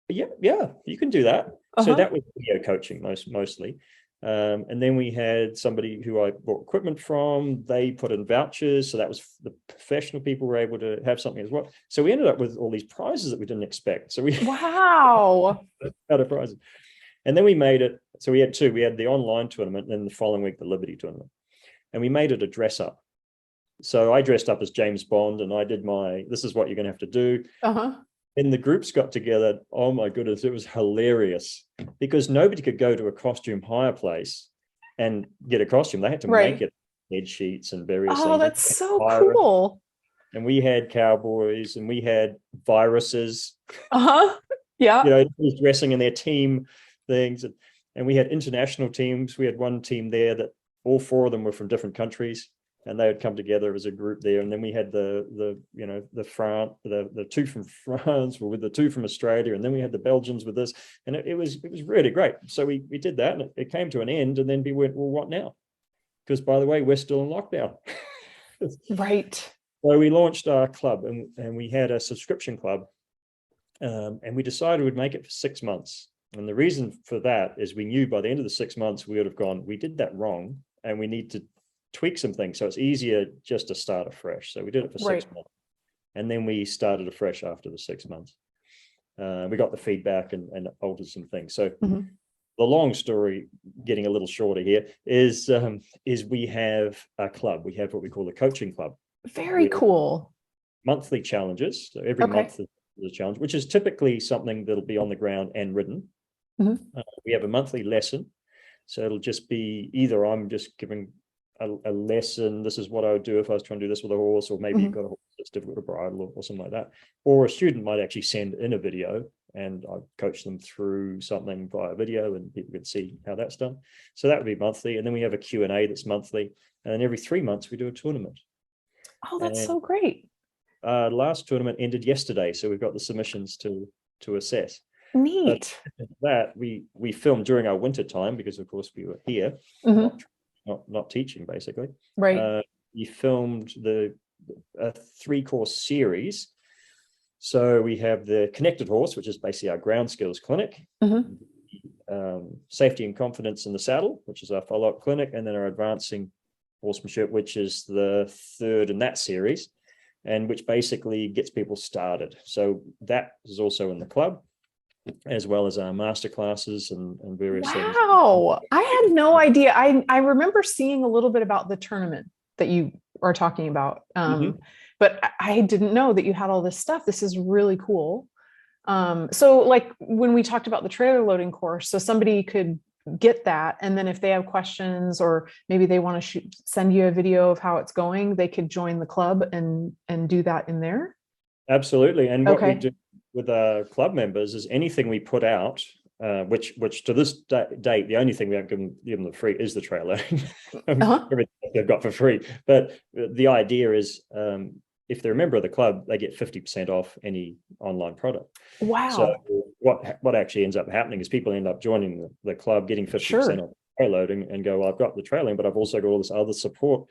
yeah, you can do that. So that was video coaching mostly. And then we had somebody who I bought equipment from. They put in vouchers. So that was the professional people were able to have something as well. So we ended up with all these prizes that we didn't expect. So we Wow. out of prizes. And then we made it. So we had 2. We had the online tournament, and then the following week, the Liberty tournament. And we made it a dress up. So I dressed up as James Bond, and I did this is what you're going to have to do. And the groups got together. Oh my goodness, it was hilarious, because nobody could go to a costume hire place and get a costume. They had to make it, bed sheets and various things. Oh, that's so cool. And we had cowboys, and we had viruses. Yeah. Dressing in their team things. And we had international teams. We had one team there that all 4 of them were from different countries, and they would come together as a group there. And then we had the 2 from France were with the 2 from Australia, and then we had the Belgians with this, and it was really great. So we did that, and it came to an end, and then we went, "Well, what now?" Because, by the way, we're still in lockdown. Right. So we launched our club, and we had a subscription club, and we decided we'd make it for 6 months. And the reason for that is we knew by the end of the 6 months, we would have gone, we did that wrong, and we need to tweak some things. So it's easier just to start afresh. So we did it for 6 months. And then we started afresh after the 6 months. We got the feedback and altered some things. So the long story, getting a little shorter here, is we have a club. We have what we call the coaching club. Very cool. Monthly challenges. So every month is a challenge, which is typically something that'll be on the ground and written. We have a monthly lesson. So it'll just be either I'm just giving a lesson. This is what I would do if I was trying to do this with a horse, or maybe you've got a horse that's difficult to bridle, or something like that. Or a student might actually send in a video, and I coach them through something via video, and people can see how that's done. So that would be monthly. And then we have a Q&A that's monthly. And then every 3 months we do a tournament. Oh, that's so great. Last tournament ended yesterday, so we've got the submissions to assess. Neat. But that we filmed during our winter time, because of course we were here, not teaching, basically. Right. We filmed a 3-course series. So we have the connected horse, which is basically our ground skills clinic, safety and confidence in the saddle, which is our follow-up clinic, and then our advancing horsemanship, which is the 3rd in that series, and which basically gets people started. So that is also in the club, as well as our master classes and various things. Wow. I had no idea. I remember seeing a little bit about the tournament that you are talking about. But I didn't know that you had all this stuff. This is really cool. So like when we talked about the trailer loading course, so somebody could get that, and then if they have questions, or maybe they want to send you a video of how it's going, they could join the club and do that in there. Absolutely. And what we do with our club members is anything we put out, which to this date, the only thing we have given them free is the trailer. Everything they've got for free. But the idea is if they're a member of the club, they get 50% off any online product. Wow. So what actually ends up happening is people end up joining the club, getting 50% Sure. off trail loading, and go, well, I've got the trailing, but I've also got all this other support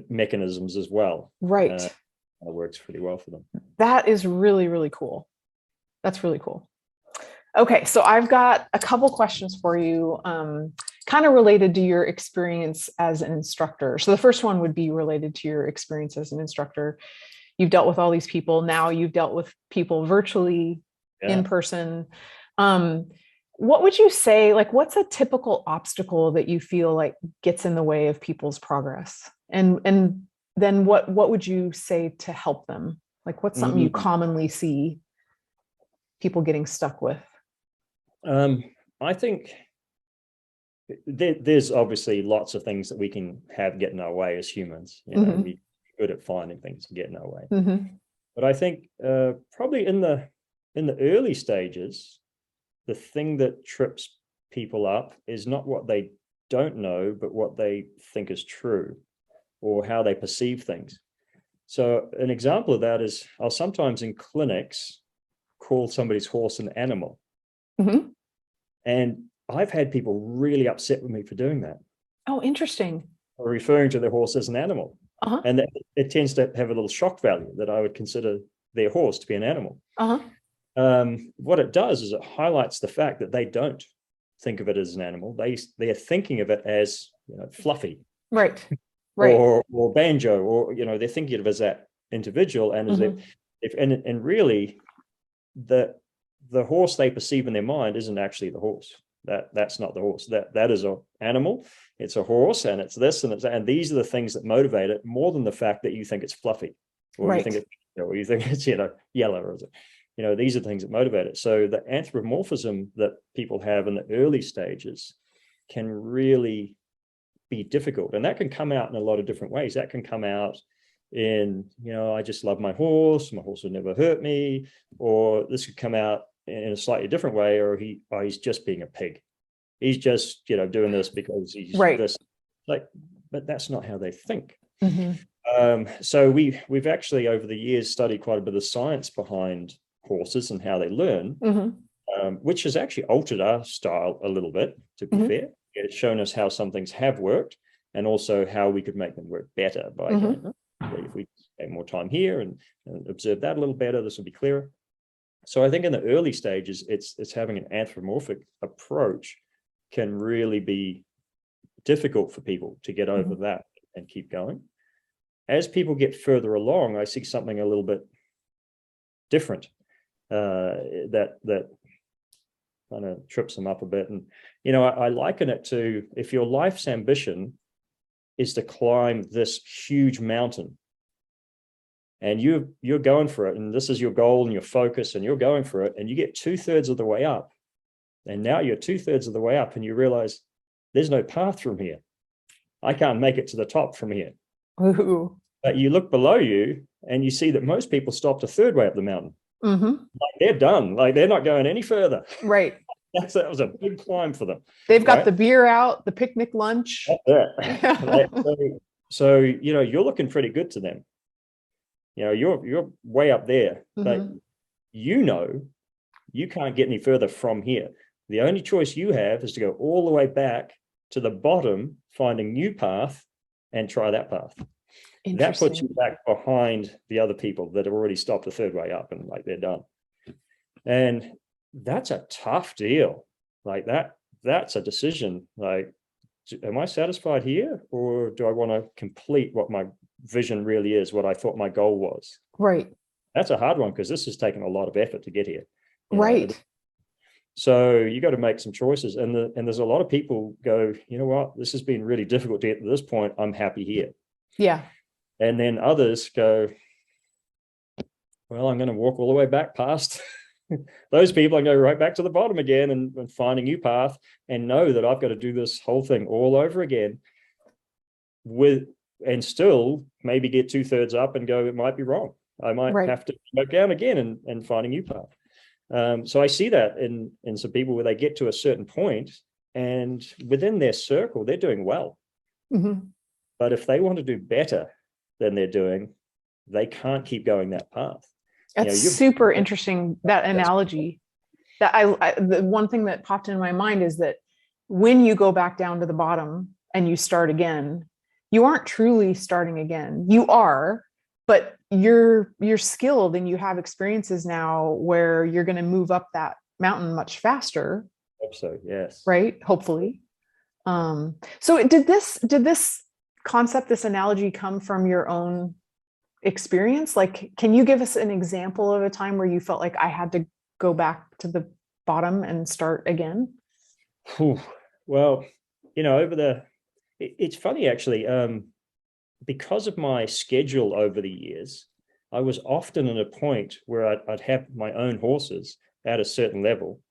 mechanisms as well. Right. That works pretty well for them. That is really, really cool. That's really cool. Okay, so I've got a couple questions for you, kind of related to your experience as an instructor. So the first one would be related to your experience as an instructor. You've dealt with all these people. Now you've dealt with people virtually, in person. What would you say, like, what's a typical obstacle that you feel like gets in the way of people's progress? And then what would you say to help them? Like, what's something you commonly see people getting stuck with? I think there's obviously lots of things that we can have get in our way as humans. You know, we're good at finding things to get in our way. But I think probably in the early stages, the thing that trips people up is not what they don't know, but what they think is true, or how they perceive things. So an example of that is I'll sometimes in clinics call somebody's horse an animal. And I've had people really upset with me for doing that. Oh, interesting. Or referring to their horse as an animal. And it tends to have a little shock value that I would consider their horse to be an animal. What it does is it highlights the fact that they don't think of it as an animal. They're thinking of it as, you know, fluffy. Right. Or banjo, or, you know, they're thinking of it as that individual. And as and really the horse they perceive in their mind isn't actually the horse. That's not the horse. That is an animal. It's a horse, and it's this and it's that. And these are the things that motivate it more than the fact that you think it's fluffy, or you think it's, or you think it's, you know, yellow, or, you know, these are things that motivate it. So the anthropomorphism that people have in the early stages can really be difficult, and that can come out in a lot of different ways. That can come out in, you know, I just love my horse would never hurt me, or this could come out in a slightly different way, or he's just being a pig. He's just, you know, doing this because he's this. Like, but that's not how they think. So we've actually over the years studied quite a bit of science behind horses and how they learn, which has actually altered our style a little bit, to be fair. It's shown us how some things have worked, and also how we could make them work better by going, if we spend more time here and observe that a little better, this will be clearer. So I think in the early stages, it's having an anthropomorphic approach can really be difficult for people to get over that and keep going. As people get further along, I see something a little bit different that kind of trips them up a bit. And, you know, I liken it to, if your life's ambition is to climb this huge mountain, and you're going for it, and this is your goal and your focus, and you're going for it, and you get 2/3 of the way up, and now you're 2/3 of the way up, and you realize there's no path from here. I can't make it to the top from here. But you look below you and you see that most people stopped a third way up the mountain. Like, they're done. Like, they're not going any further. Right. That was a big climb for them. They've got the beer out, the picnic lunch. So, you know, you're looking pretty good to them. You know, you're way up there, but you know, you can't get any further from here. The only choice you have is to go all the way back to the bottom, find a new path, and try that path. That puts you back behind the other people that have already stopped a third way up, and like, they're done. And that's a tough deal. Like, that's a decision. Like, am I satisfied here, or do I want to complete what my vision really is, what I thought my goal was? Right. That's a hard one, because this has taken a lot of effort to get here. Right. So you got to make some choices, and there's a lot of people go, you know what, this has been really difficult to get to this point. I'm happy here. Yeah. And then others go, well, I'm going to walk all the way back past those people and go right back to the bottom again, and find a new path, and know that I've got to do this whole thing all over again, and still maybe get 2/3 up and go, it might be wrong. I might have to go down again and find a new path. So I see that in some people, where they get to a certain point, and within their circle, they're doing well. But if they want to do better than they're doing, they can't keep going that path. That's super interesting, that analogy. That the one thing that popped in my mind is that when you go back down to the bottom and you start again, you aren't truly starting again. You are, but you're skilled and you have experiences now where you're going to move up that mountain much faster. Hope so, yes. Right? Hopefully. So did this concept, this analogy come from your own experience? Like, can you give us an example of a time where you felt like I had to go back to the bottom and start again? Well, it's funny actually, because of my schedule over the years, I was often at a point where I'd have my own horses at a certain level.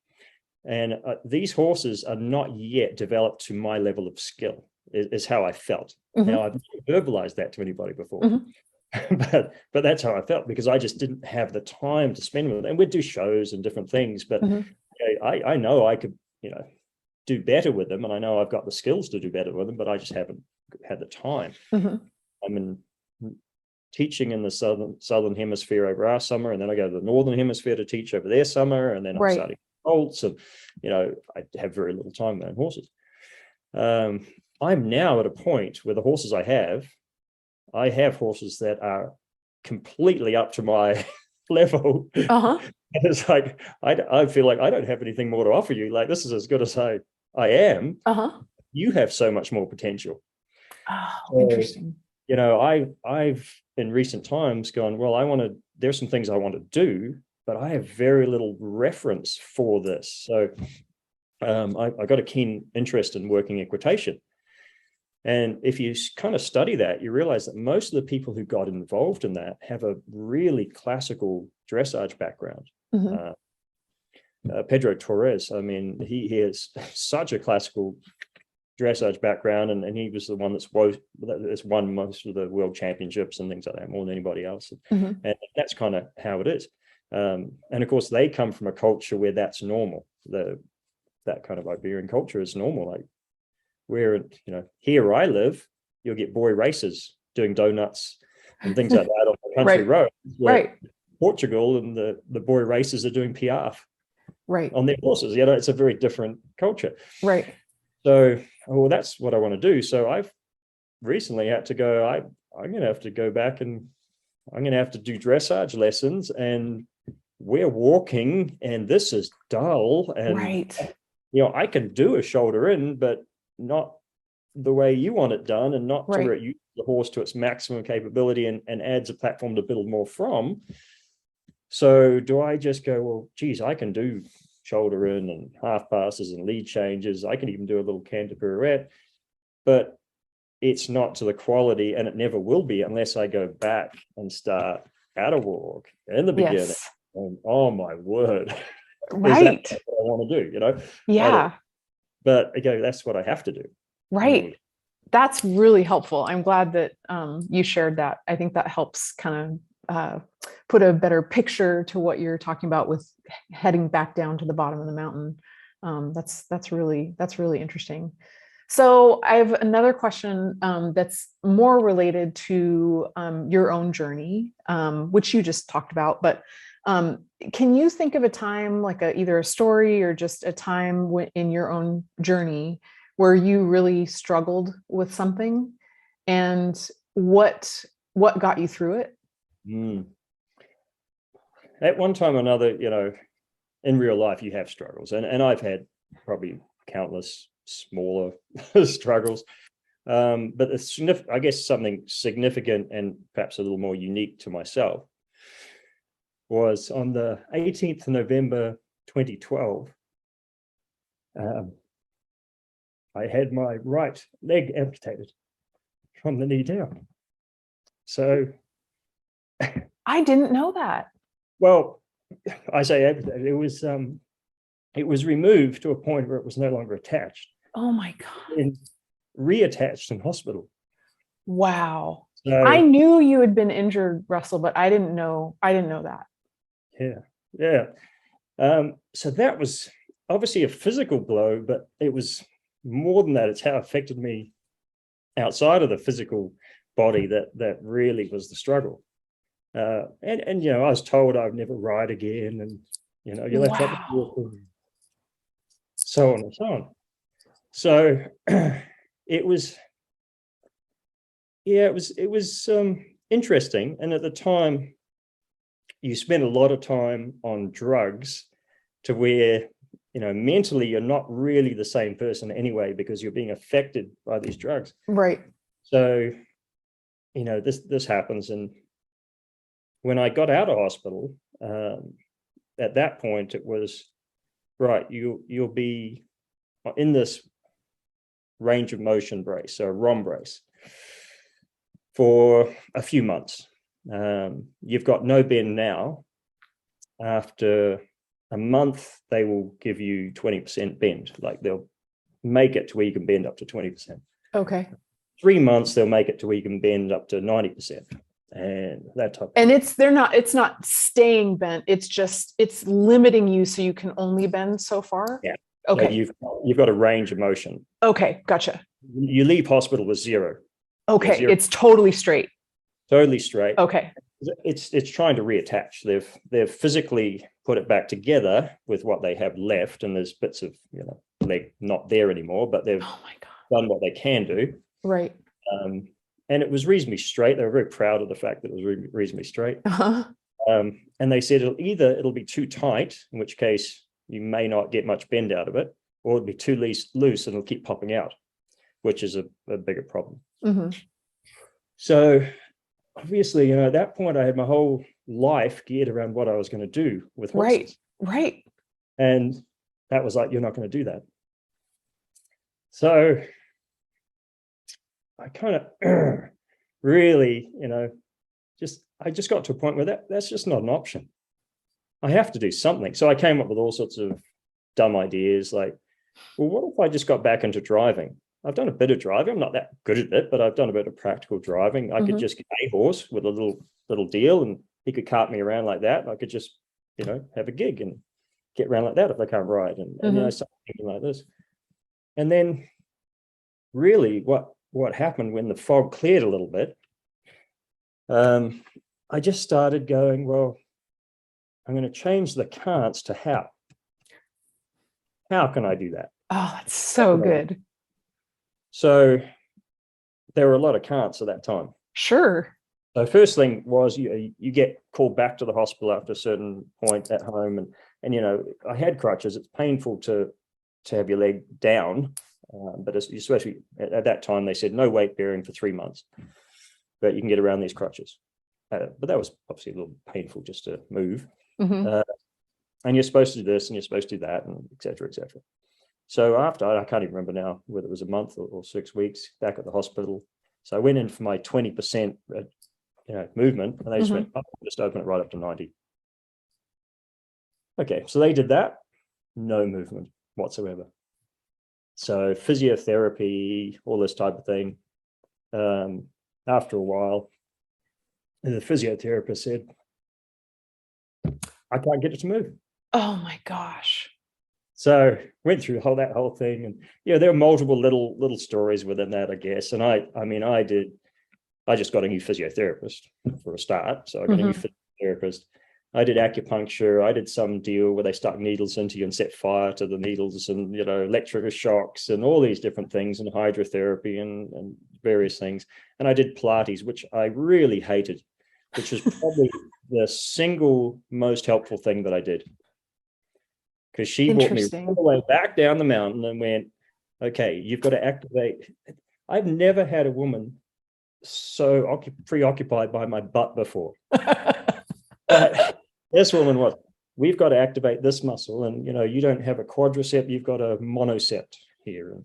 And these horses are not yet developed to my level of skill, is how I felt. Mm-hmm. Now, I've never verbalized that to anybody before. Mm-hmm. but that's how I felt, because I just didn't have the time to spend with it. And we'd do shows and different things, but I know I could, do better with them, and I know I've got the skills to do better with them, but I just haven't had the time. I'm in teaching in the southern hemisphere over our summer, and then I go to the northern hemisphere to teach over their summer, and then I'm starting colts, and I have very little time with my own horses. I'm now at a point where the horses I have horses that are completely up to my level. And it's like I feel like I don't have anything more to offer you. Like, this is as good as I am. You have so much more potential. So, interesting. I've in recent times gone, well, there's some things I want to do, but I have very little reference for this. So I got a keen interest in working equitation. And if you kind of study that, you realize that most of the people who got involved in that have a really classical dressage background. Pedro Torres, I mean, he has such a classical dressage background, and he was the one that's won most of the world championships and things like that, more than anybody else. And that's kind of how it is. And of course, they come from a culture where that's normal. That kind of Iberian culture is normal. Like, where, here I live, you'll get boy racers doing donuts and things like that on the country road. Portugal and the boy racers are doing piaffe on their horses. It's a very different culture. So, that's what I want to do. So I've recently had to go, I'm going to have to go back, and I'm going to have to do dressage lessons, and we're walking, and this is dull. And, I can do a shoulder in, but not the way you want it done, and not to where it uses the horse to its maximum capability and adds a platform to build more from. So do I just go, well, geez, I can do shoulder in and half passes and lead changes. I can even do a little canter pirouette, but it's not to the quality, and it never will be unless I go back and start at a walk in the beginning. And, oh my word. Is that what I want to do, But again, that's what I have to do. That's really helpful. I'm glad that you shared that. I think that helps kind of put a better picture to what you're talking about with heading back down to the bottom of the mountain. That's really interesting. So I have another question that's more related to your own journey, which you just talked about, but can you think of a time, like either a story or just a time in your own journey where you really struggled with something, and what got you through it? At one time or another, in real life, you have struggles, and I've had probably countless smaller struggles. But I guess something significant and perhaps a little more unique to myself was on the 18th of November 2012. I had my right leg amputated from the knee down. So I didn't know that. Well, I say amputated. It was removed to a point where it was no longer attached. Oh my God. And reattached in hospital. Wow. So, I knew you had been injured, Russell, but I didn't know that. Yeah. So that was obviously a physical blow, but it was more than that. It's how it affected me outside of the physical body that really was the struggle. And you know, I was told I'd never ride again, and you know, you'll have trouble walking, so on and so on. So it was, yeah, it was interesting. And at the time, you spend a lot of time on drugs to where, you know, mentally you're not really the same person anyway, because you're being affected by these drugs. Right. So, you know, this happens. And when I got out of hospital, at that point, it was, right, you'll be in this range of motion brace, so a ROM brace, for a few months. You've got no bend now. After a month, they will give you 20% bend. Like they'll make it to where you can bend up to 20%. Okay. 3 months, they'll make it to where you can bend up to 90%. And that type of And it's not staying bent. It's limiting you so you can only bend so far. Yeah. Okay. So you've got a range of motion. Okay. Gotcha. You leave hospital with zero. Okay. Zero. It's totally straight. Totally straight. Okay. It's trying to reattach. They've physically put it back together with what they have left, and there's bits of, you know, leg not there anymore, but they've Oh my God. done what they can do. Right. And it was reasonably straight. They were very proud of the fact that it was reasonably straight. Uh-huh. And they said it'll be too tight, in which case you may not get much bend out of it, or it'll be too loose and it'll keep popping out, which is a bigger problem. Mm-hmm. So obviously, you know, at that point I had my whole life geared around what I was going to do with horses. Right. And that was like, you're not going to do that. So I kind of really, you know, I just got to a point where that's just not an option. I have to do something. So I came up with all sorts of dumb ideas, like, well, what if I just got back into driving? I've done a bit of driving. I'm not that good at it, but I've done a bit of practical driving. I could just get a horse with a little deal, and he could cart me around like that. I could just, you know, have a gig and get around like that if I can't ride, and you know, something like this. And then really what happened when the fog cleared a little bit, I just started going, well, I'm going to change the can'ts to how. How can I do that? Oh, that's so good. So there were a lot of can'ts at that time. Sure. So first thing was you get called back to the hospital after a certain point at home, and you know, I had crutches. It's painful to have your leg down, but especially at that time they said no weight bearing for 3 months, but you can get around these crutches. But that was obviously a little painful just to move. Mm-hmm. And you're supposed to do this and you're supposed to do that, and et cetera, et cetera. So after, I can't even remember now whether it was a month or 6 weeks back at the hospital. So I went in for my 20% movement, and they just went, just open it right up to 90. Okay, so they did that, no movement whatsoever. So physiotherapy, all this type of thing. After a while, the physiotherapist said, I can't get it to move. Oh my gosh. So went through that whole thing, and there were multiple little stories within that, I guess. And I just got a new physiotherapist for a start. So I got a new physiotherapist. I did acupuncture. I did some deal where they stuck needles into you and set fire to the needles, and electrical shocks and all these different things, and hydrotherapy and various things. And I did Pilates, which I really hated, which was probably the single most helpful thing that I did. Because she brought me all the way back down the mountain and went, okay, you've got to activate. I've never had a woman so preoccupied by my butt before. But this woman was, we've got to activate this muscle, and you don't have a quadricep, you've got a monocept here,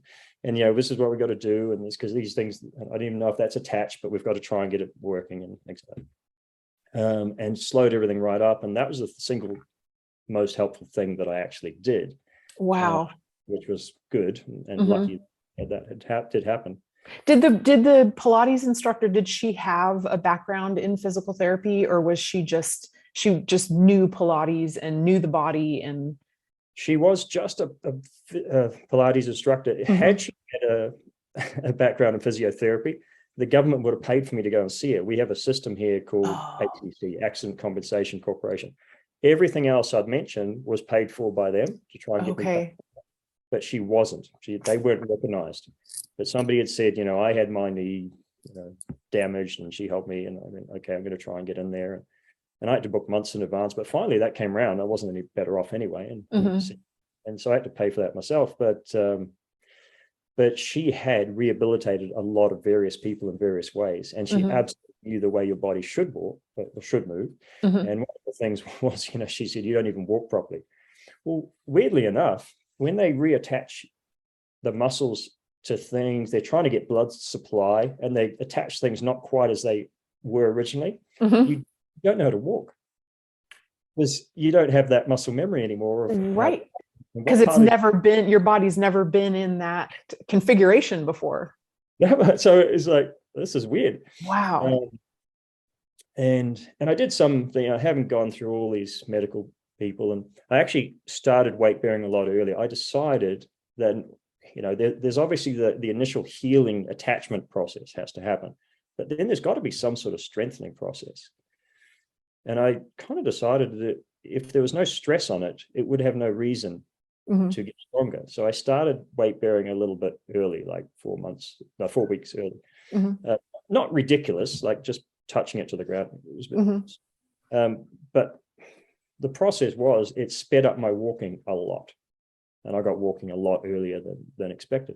and this is what we've got to do, and it's because these things, I don't even know if that's attached, but we've got to try and get it working and things like that. And slowed everything right up, and that was the single most helpful thing that I actually did. Wow. Which was good, and lucky that did happen. Did the Pilates instructor, did she have a background in physical therapy, or was she just knew Pilates and knew the body? And she was just a Pilates instructor. Had she had a background in physiotherapy, the government would have paid for me to go and see it. We have a system here called Oh, ACC, Accident Compensation Corporation. Everything else I'd mentioned was paid for by them to try and get me back. okay. But she wasn't. They weren't recognized. But somebody had said, I had my knee, damaged, and she helped me. And I went, okay, I'm going to try and get in there. And I had to book months in advance. But finally, that came around. I wasn't any better off anyway. And so I had to pay for that myself. But she had rehabilitated a lot of various people in various ways, and she absolutely knew the way your body should walk or should move. And one of the things was, she said, you don't even walk properly. Well, weirdly enough, when they reattach the muscles to things, they're trying to get blood supply, and they attach things not quite as they were originally. You don't know how to walk because you don't have that muscle memory anymore. Right. Because it's never been, your body's never been in that configuration before. So it's like, this is weird. Wow. And I did something, I haven't gone through all these medical people, and I actually started weight bearing a lot earlier. I decided that, there's obviously the initial healing attachment process has to happen, but then there's got to be some sort of strengthening process. And I kind of decided that if there was no stress on it, it would have no reason to get stronger. So I started weight bearing a little bit early, like 4 weeks early. Not ridiculous, like just touching it to the ground. It was a bit, but the process was, it sped up my walking a lot. And I got walking a lot earlier than expected,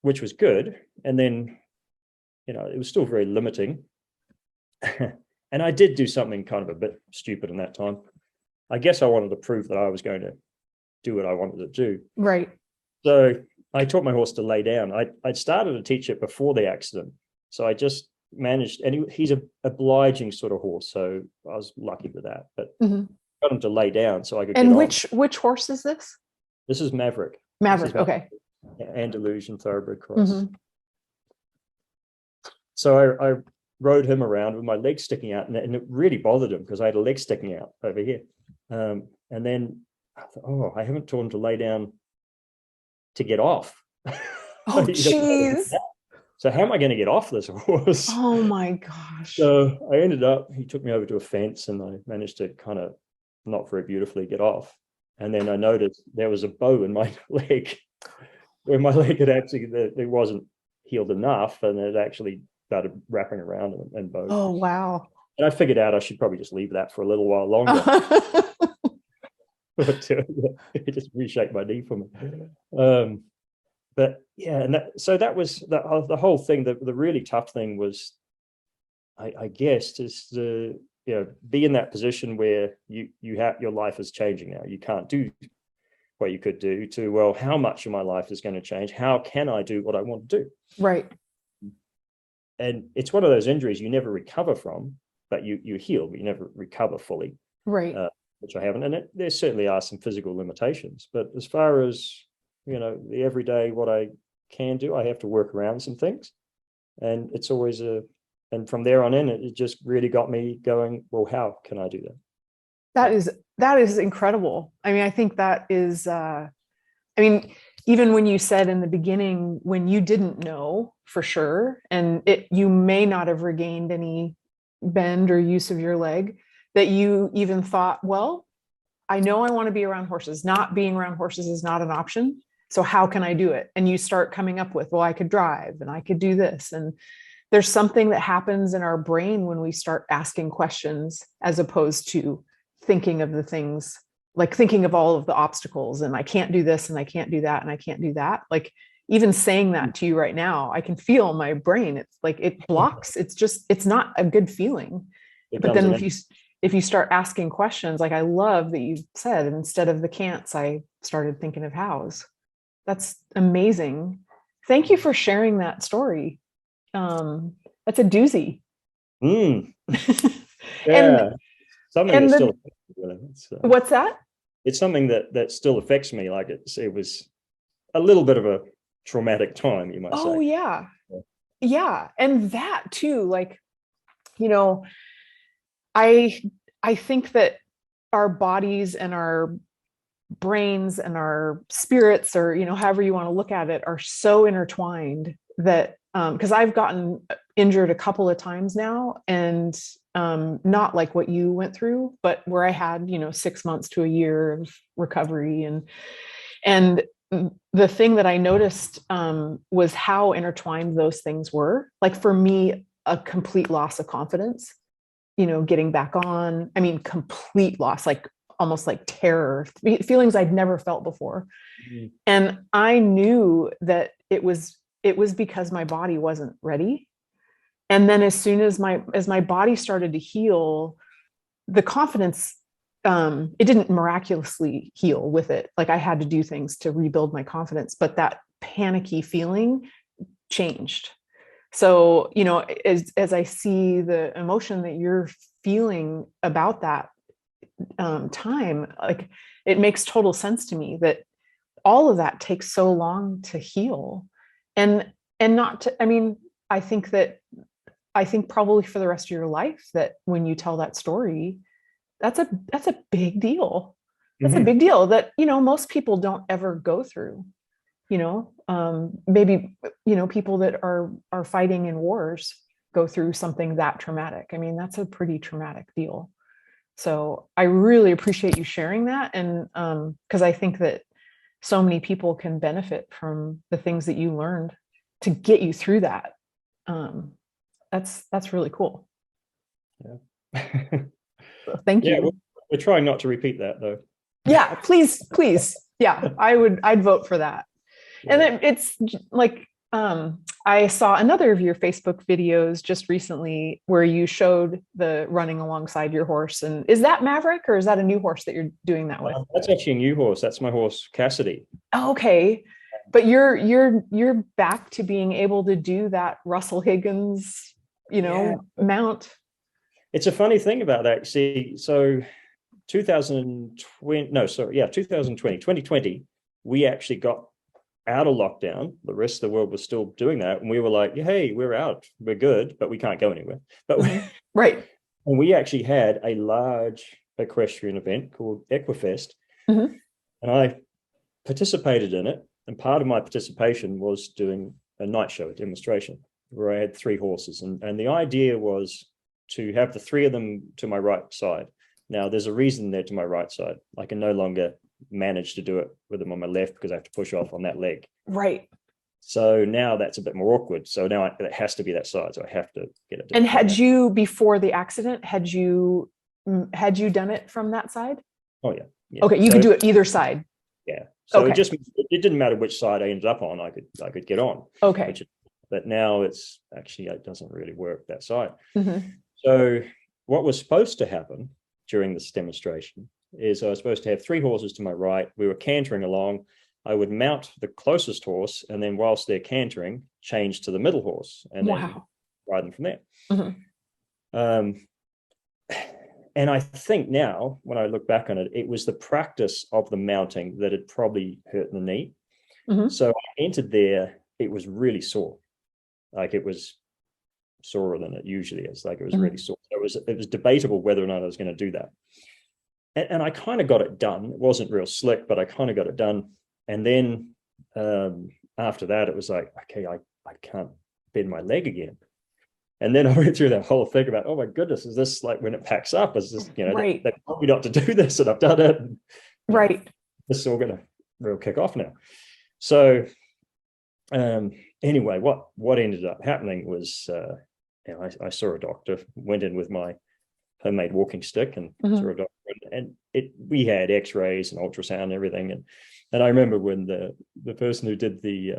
which was good. And then, it was still very limiting. And I did do something kind of a bit stupid in that time. I guess I wanted to prove that I was going to do what I wanted to do. Right. So I taught my horse to lay down. I'd started to teach it before the accident. So I just managed, and he's a obliging sort of horse. So I was lucky with that, but got him to lay down so I could And get which horse is this? This is Maverick. Okay. Andalusian thoroughbred cross. So I rode him around with my legs sticking out, and it really bothered him because I had a leg sticking out over here. And then I thought, I haven't taught him to lay down to get off. Oh, jeez. So how am I going to get off this horse? Oh my gosh. So I ended up, he took me over to a fence, and I managed to kind of not very beautifully get off. And then I noticed there was a bow in my leg, where my leg had actually, it wasn't healed enough, and it actually started wrapping around and bowed. Oh, wow. And I figured out I should probably just leave that for a little while longer. But it just reshaped my knee for me. But yeah, and that was the whole thing. The really tough thing was, I guess, is to be in that position where you have, your life is changing now. You can't do what you could do. To, well, how much of my life is going to change? How can I do what I want to do? Right. And it's one of those injuries you never recover from, but you heal, but you never recover fully. Right. Which I haven't. And there certainly are some physical limitations. But as far as, the everyday, what I can do, I have to work around some things. And it's always and from there on in, it just really got me going, well, how can I do that? That is incredible. I mean, I think that is, even when you said in the beginning, when you didn't know for sure, and you may not have regained any bend or use of your leg, that you even thought, well, I know I want to be around horses. Not being around horses is not an option. So how can I do it? And you start coming up with, well, I could drive and I could do this. And there's something that happens in our brain when we start asking questions, as opposed to thinking of the things, like thinking of all of the obstacles, and I can't do this and I can't do that and I can't do that. Like even saying that to you right now, I can feel my brain. It's like it blocks. It's not a good feeling. But then if you start asking questions, like I love that you said, instead of the can'ts, I started thinking of hows. That's amazing. Thank you for sharing that story. That's a doozy. Yeah. Something that still affects me. What's that? It's something that still affects me. Like it was a little bit of a traumatic time, you might say. Oh yeah. Yeah. And that too, like, I think that our bodies and our brains and our spirits, or, however you want to look at it, are so intertwined that because I've gotten injured a couple of times now, and not like what you went through, but where I had, 6 months to a year of recovery. And the thing that I noticed was how intertwined those things were. Like for me, a complete loss of confidence, getting back on, I mean, complete loss, like almost like terror, feelings I'd never felt before. Mm-hmm. And I knew that it was because my body wasn't ready. And then as soon as my body started to heal, the confidence, it didn't miraculously heal with it. Like I had to do things to rebuild my confidence, but that panicky feeling changed. So, as I see the emotion that you're feeling about that time, like it makes total sense to me that all of that takes so long to heal. And not to, I mean, I think probably for the rest of your life that when you tell that story, that's a big deal. That's mm-hmm. a big deal that, most people don't ever go through, maybe, people that are fighting in wars go through something that traumatic. I mean, that's a pretty traumatic deal. So I really appreciate you sharing that. And because I think that so many people can benefit from the things that you learned to get you through that. That's really cool. Yeah. So thank you. We're trying not to repeat that though. Yeah, please. Yeah, I'd vote for that. Yeah. And then it's like, I saw another of your Facebook videos just recently where you showed the running alongside your horse. And is that Maverick or is that a new horse that you're doing that with? That's actually a new horse. That's my horse, Cassidy. Oh, okay. But you're back to being able to do that Russell Higgins, mount. It's a funny thing about that. See, so 2020, we actually got out of lockdown. The rest of the world was still doing that. And we were like, hey, we're out. We're good, but we can't go anywhere. But right. And we actually had a large equestrian event called Equifest. Mm-hmm. And I participated in it. And part of my participation was doing a night show, a demonstration, where I had 3 horses. And the idea was to have the 3 of them to my right side. Now, there's a reason they're to my right side. I can no longer manage to do it with them on my left because I have to push off on that leg. Right. So now that's a bit more awkward. So now it has to be that side. So I have to get it. And had you, before the accident, had you done it from that side? Oh, yeah. Okay, you could do it either side. Yeah. So it didn't matter which side I ended up on. I could get on. Okay. But now it doesn't really work that side. Mm-hmm. So what was supposed to happen during this demonstration is I was supposed to have 3 horses to my right. We were cantering along. I would mount the closest horse, and then whilst they're cantering, change to the middle horse, and then ride them from there. Mm-hmm. And I think now, when I look back on it, it was the practice of the mounting that had probably hurt the knee. Mm-hmm. So I entered there, it was really sore. Like it was sorer than it usually is. Like it was really sore. It was debatable whether or not I was going to do that. And I kind of got it done. It wasn't real slick, but I kind of got it done. And then after that, it was like, okay, I can't bend my leg again. And then I went through that whole thing about, oh my goodness, is this like when it packs up? Is this, right. they told me not to do this and I've done it. And, right. This is all going to real kick off now. So anyway, what ended up happening was, I saw a doctor, went in with my homemade walking stick and saw a doctor, and we had x-rays and ultrasound and everything. And I remember when the person who did the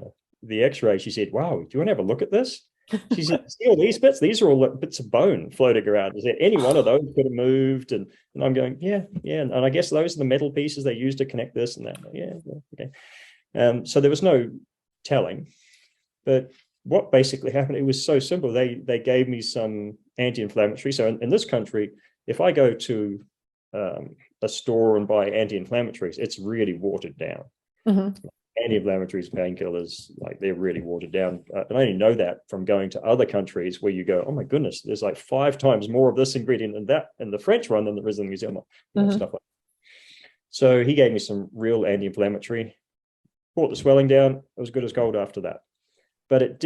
x-ray, she said, wow, do you want to have a look at this? She said, see all these bits? These are all bits of bone floating around. Is there any one of those could have moved? And I'm going, yeah. And I guess those are the metal pieces they use to connect this and that. Yeah, okay. So there was no telling. But what basically happened, it was so simple. They gave me some anti-inflammatory. So in this country, if I go to a store and buy anti-inflammatories, it's really watered down. Mm-hmm. Anti-inflammatories, painkillers, like they're really watered down. And I only know that from going to other countries where you go, oh my goodness, there's like 5 times more of this ingredient in the French one than there is in New Zealand. Stuff like that. So he gave me some real anti-inflammatory, brought the swelling down. It was good as gold after that. but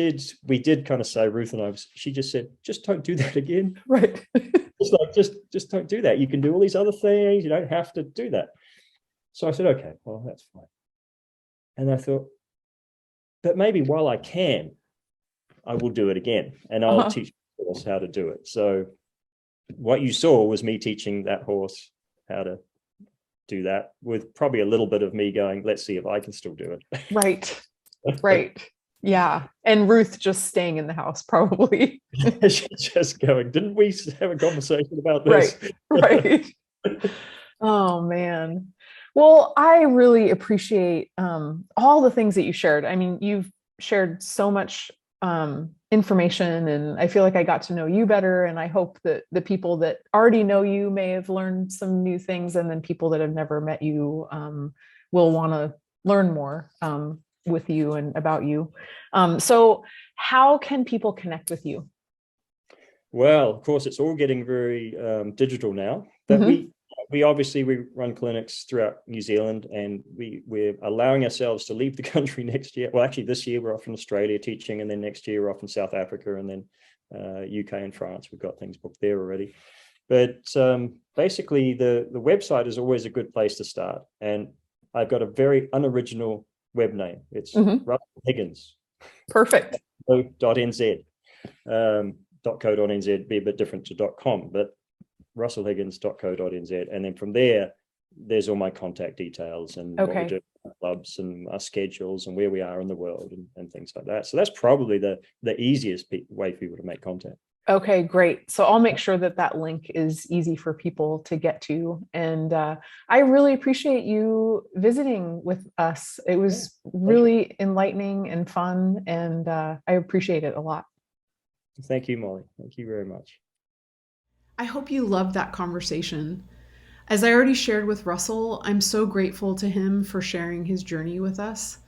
we did kind of say, Ruth and I, she just said, just don't do that again. Right. It's like, just don't do that. You can do all these other things. You don't have to do that. So I said, okay, well, that's fine. And I thought, but maybe while I can, I will do it again, and I'll teach the horse how to do it. So what you saw was me teaching that horse how to do that, with probably a little bit of me going, let's see if I can still do it. Right. Right. Yeah. And Ruth just staying in the house, probably. She's just going, didn't we have a conversation about this? Right. Right. Oh, man. Well, I really appreciate all the things that you shared. I mean, you've shared so much information, and I feel like I got to know you better. And I hope that the people that already know you may have learned some new things, and then people that have never met you will want to learn more with you and about you. So how can people connect with you? Well, of course, it's all getting very digital now, but we obviously we run clinics throughout New Zealand, and we're allowing ourselves to leave the country next year. Well, actually, this year we're off in Australia teaching, and then next year we're off in South Africa, and then UK and France. We've got things booked there already. But basically, the website is always a good place to start. And I've got a very unoriginal web name. It's Russell Higgins. Perfect. .nz. .co.nz be a bit different to .com, but russellhiggins.co.nz, and then from there there's all my contact details and what we do, clubs and our schedules and where we are in the world and things like that. So that's probably the easiest way for people to make contact. Okay, great. So I'll make sure that link is easy for people to get to. And I really appreciate you visiting with us. It was really enlightening and fun, and I appreciate it a lot. Thank you, Molly. Thank you very much. I hope you loved that conversation. As I already shared with Russell, I'm so grateful to him for sharing his journey with us.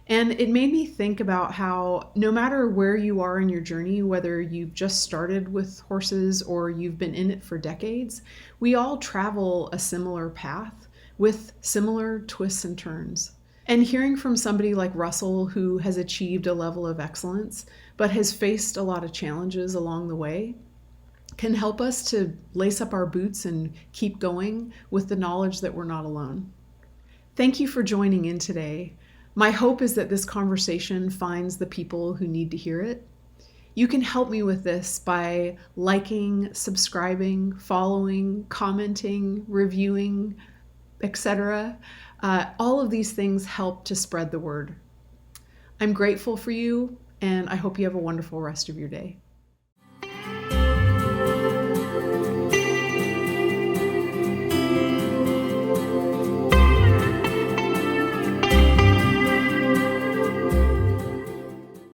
And it made me think about how no matter where you are in your journey, whether you've just started with horses or you've been in it for decades, we all travel a similar path with similar twists and turns. And hearing from somebody like Russell, who has achieved a level of excellence, but has faced a lot of challenges along the way, can help us to lace up our boots and keep going with the knowledge that we're not alone. Thank you for joining in today. My hope is that this conversation finds the people who need to hear it. You can help me with this by liking, subscribing, following, commenting, reviewing, etc. All of these things help to spread the word. I'm grateful for you, and I hope you have a wonderful rest of your day.